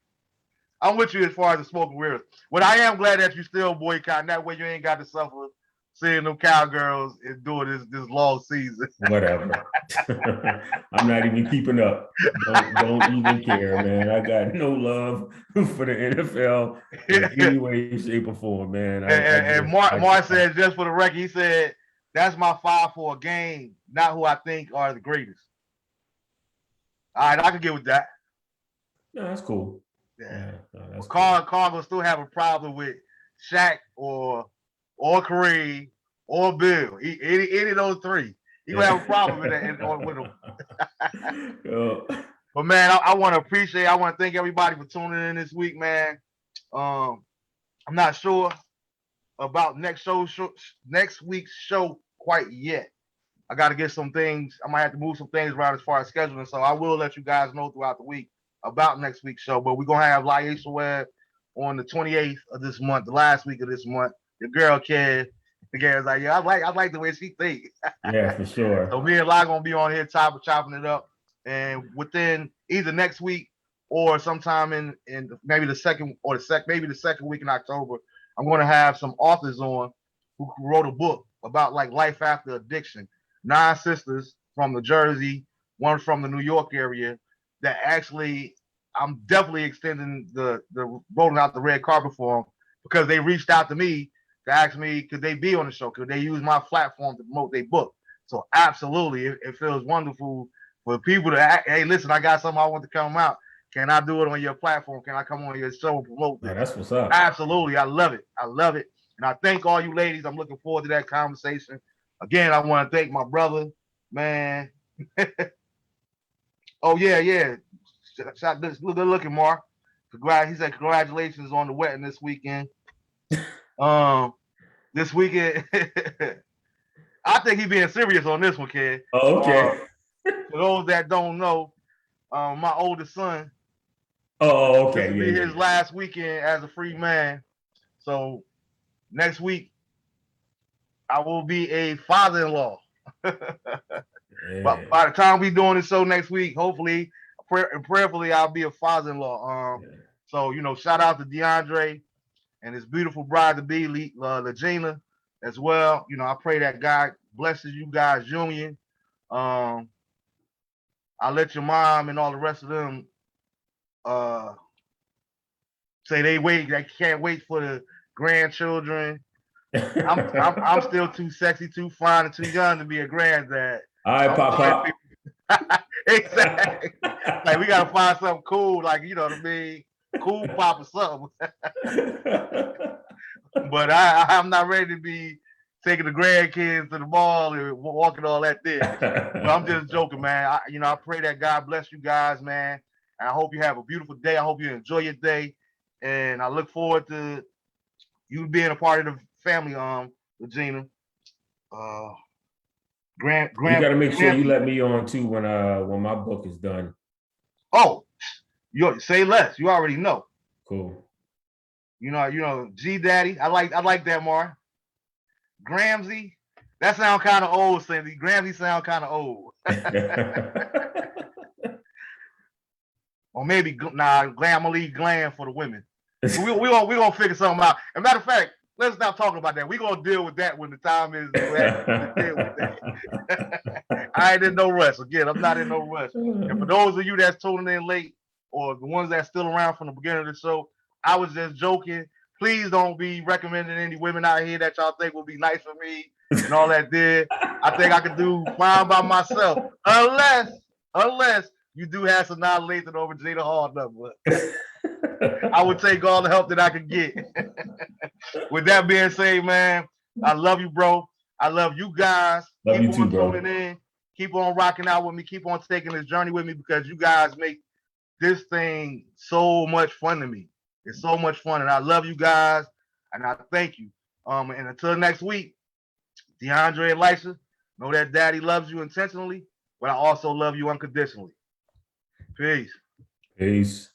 B: I'm with you as far as the smoking mirrors. But I am glad that you still boycotting. That way you ain't got to suffer seeing them cowgirls and doing this long season.
C: Whatever. I'm not even keeping up. Don't even care, man. I got no love for the NFL in any way, shape, or form, man.
B: And Mark said, just for the record, he said, that's my 5 for a game, not who I think are the greatest. All right, I can get with that.
C: No, that's cool.
B: Yeah. Carl will still have a problem with Shaq or Kareem or Bill. Any of those three. He gonna have a problem with that with him. But man, I want to thank everybody for tuning in this week, man. I'm not sure about next week's show quite yet. I got to get some things. I might have to move some things around as far as scheduling. So I will let you guys know throughout the week about next week's show. But we're gonna have Laisha Webb on the 28th of this month, the last week of this month. Your girl Kid. The girl's like, yeah, I like the way she thinks.
C: Yeah, for sure.
B: So me and La gonna be on here chopping it up. And within either next week or sometime in maybe the second week in October, I'm gonna have some authors on who wrote a book about like life after addiction. 9 sisters from New Jersey, one from the New York area, that actually I'm definitely extending the rolling out the red carpet for them because they reached out to me to ask me could they be on the show, could they use my platform to promote their book. So absolutely, it feels wonderful for people to, hey, listen, I got something I want to come out. Can I do it on your platform? Can I come on your show and promote this?
C: Oh, that's what's up.
B: Absolutely, I love it. And I thank all you ladies. I'm looking forward to that conversation. Again, I want to thank my brother, man. Oh yeah. Shot this good looking, Mark. He said congratulations on the wedding this weekend. This weekend, I think he's being serious on this one, kid.
C: Oh, okay.
B: For those that don't know, my oldest son.
C: Oh, okay.
B: This will be his last weekend as a free man. So next week, I will be a father-in-law. But by the time we doing this show next week, hopefully and prayerfully, I'll be a father-in-law. So shout out to DeAndre and his beautiful bride to be, Legina, as well. I pray that God blesses you guys' union. I'll let your mom and all the rest of them say they can't wait for the grandchildren. I'm still too sexy, too fine, and too young to be a granddad.
C: All right, Pop.
B: Exactly. Like we gotta find something cool, like you know what I mean, cool pop or something. But I'm not ready to be taking the grandkids to the mall and walking all that there. But I'm just joking, man. I pray that God bless you guys, man. And I hope you have a beautiful day. I hope you enjoy your day, and I look forward to you being a part of the family, Regina. You
C: gotta make sure you let me on too when my book is done.
B: Oh, you say less. You already know.
C: Cool.
B: G Daddy. I like that, Mar. Gramsy. That sound kind of old, Cindy. Gramsy sound kind of old. Or maybe I'm gonna leave glam for the women. We gonna figure something out. As a matter of fact, let's stop talking about that. We're gonna deal with that when the time is to deal with that. I ain't in no rush. Again, I'm not in no rush. And for those of you that's tuning in late, or the ones that's still around from the beginning of the show, I was just joking. Please don't be recommending any women out here that y'all think will be nice for me and all that there. I think I can do fine by myself. Unless you do have some non-lethal over Jada Hall number. I would take all the help that I could get. With that being said, man, I love you, bro. I love you guys.
C: Love
B: keep
C: you
B: on
C: too, bro.
B: tuning in. Keep on rocking out with me. Keep on taking this journey with me because you guys make this thing so much fun to me. It's so much fun, and I love you guys, and I thank you. And until next week, DeAndre and Lisa, know that Daddy loves you intentionally, but I also love you unconditionally. Peace.
C: Peace.